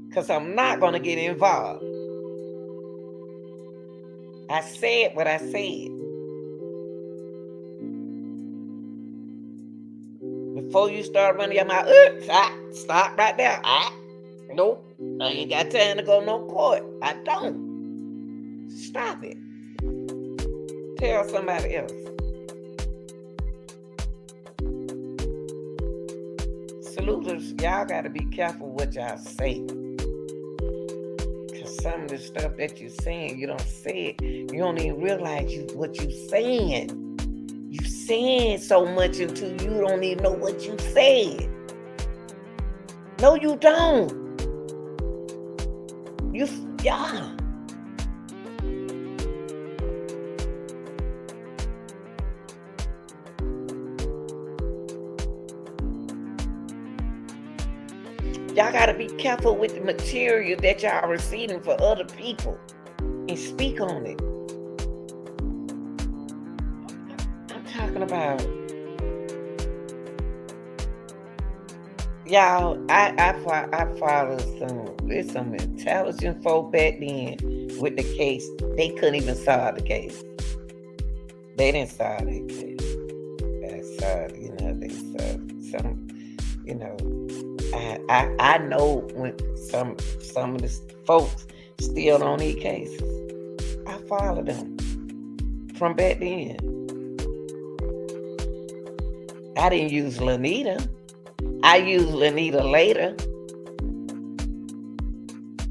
Because I'm not gonna get involved. I said what I said. Before you start running your mouth, stop right there. Nope, I ain't got time to go no court. I don't. Stop it. Tell somebody else. Saluters, y'all got to be careful what y'all say. some of the stuff that you're saying, you don't say it. You don't even realize what you're saying. You saying so much until you don't even know what you said. No, you don't. Yeah. Y'all got to be careful with the material that y'all receiving for other people and speak on it. I'm talking about, y'all, I follow there's some intelligent folk back then with the case. They couldn't even solve the case. They didn't solve the case. They solved some, I know when some of the folks still don't need cases. I follow them from back then. I didn't use Lanita. I used Lanita later.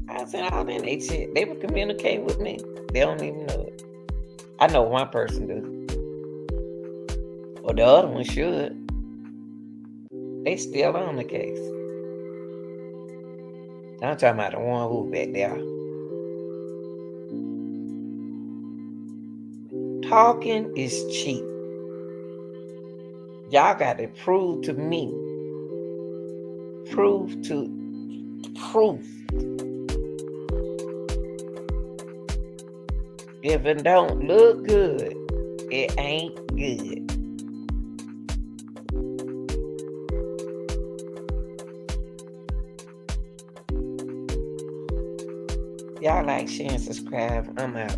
I said, oh, then they would communicate with me. They don't even know it. I know one person do. Or the other one should. They still on the case. I'm talking about the one who back there. Talking is cheap. Y'all got to prove to me. Proof. If it don't look good, it ain't good. Y'all like, share, and subscribe. I'm out.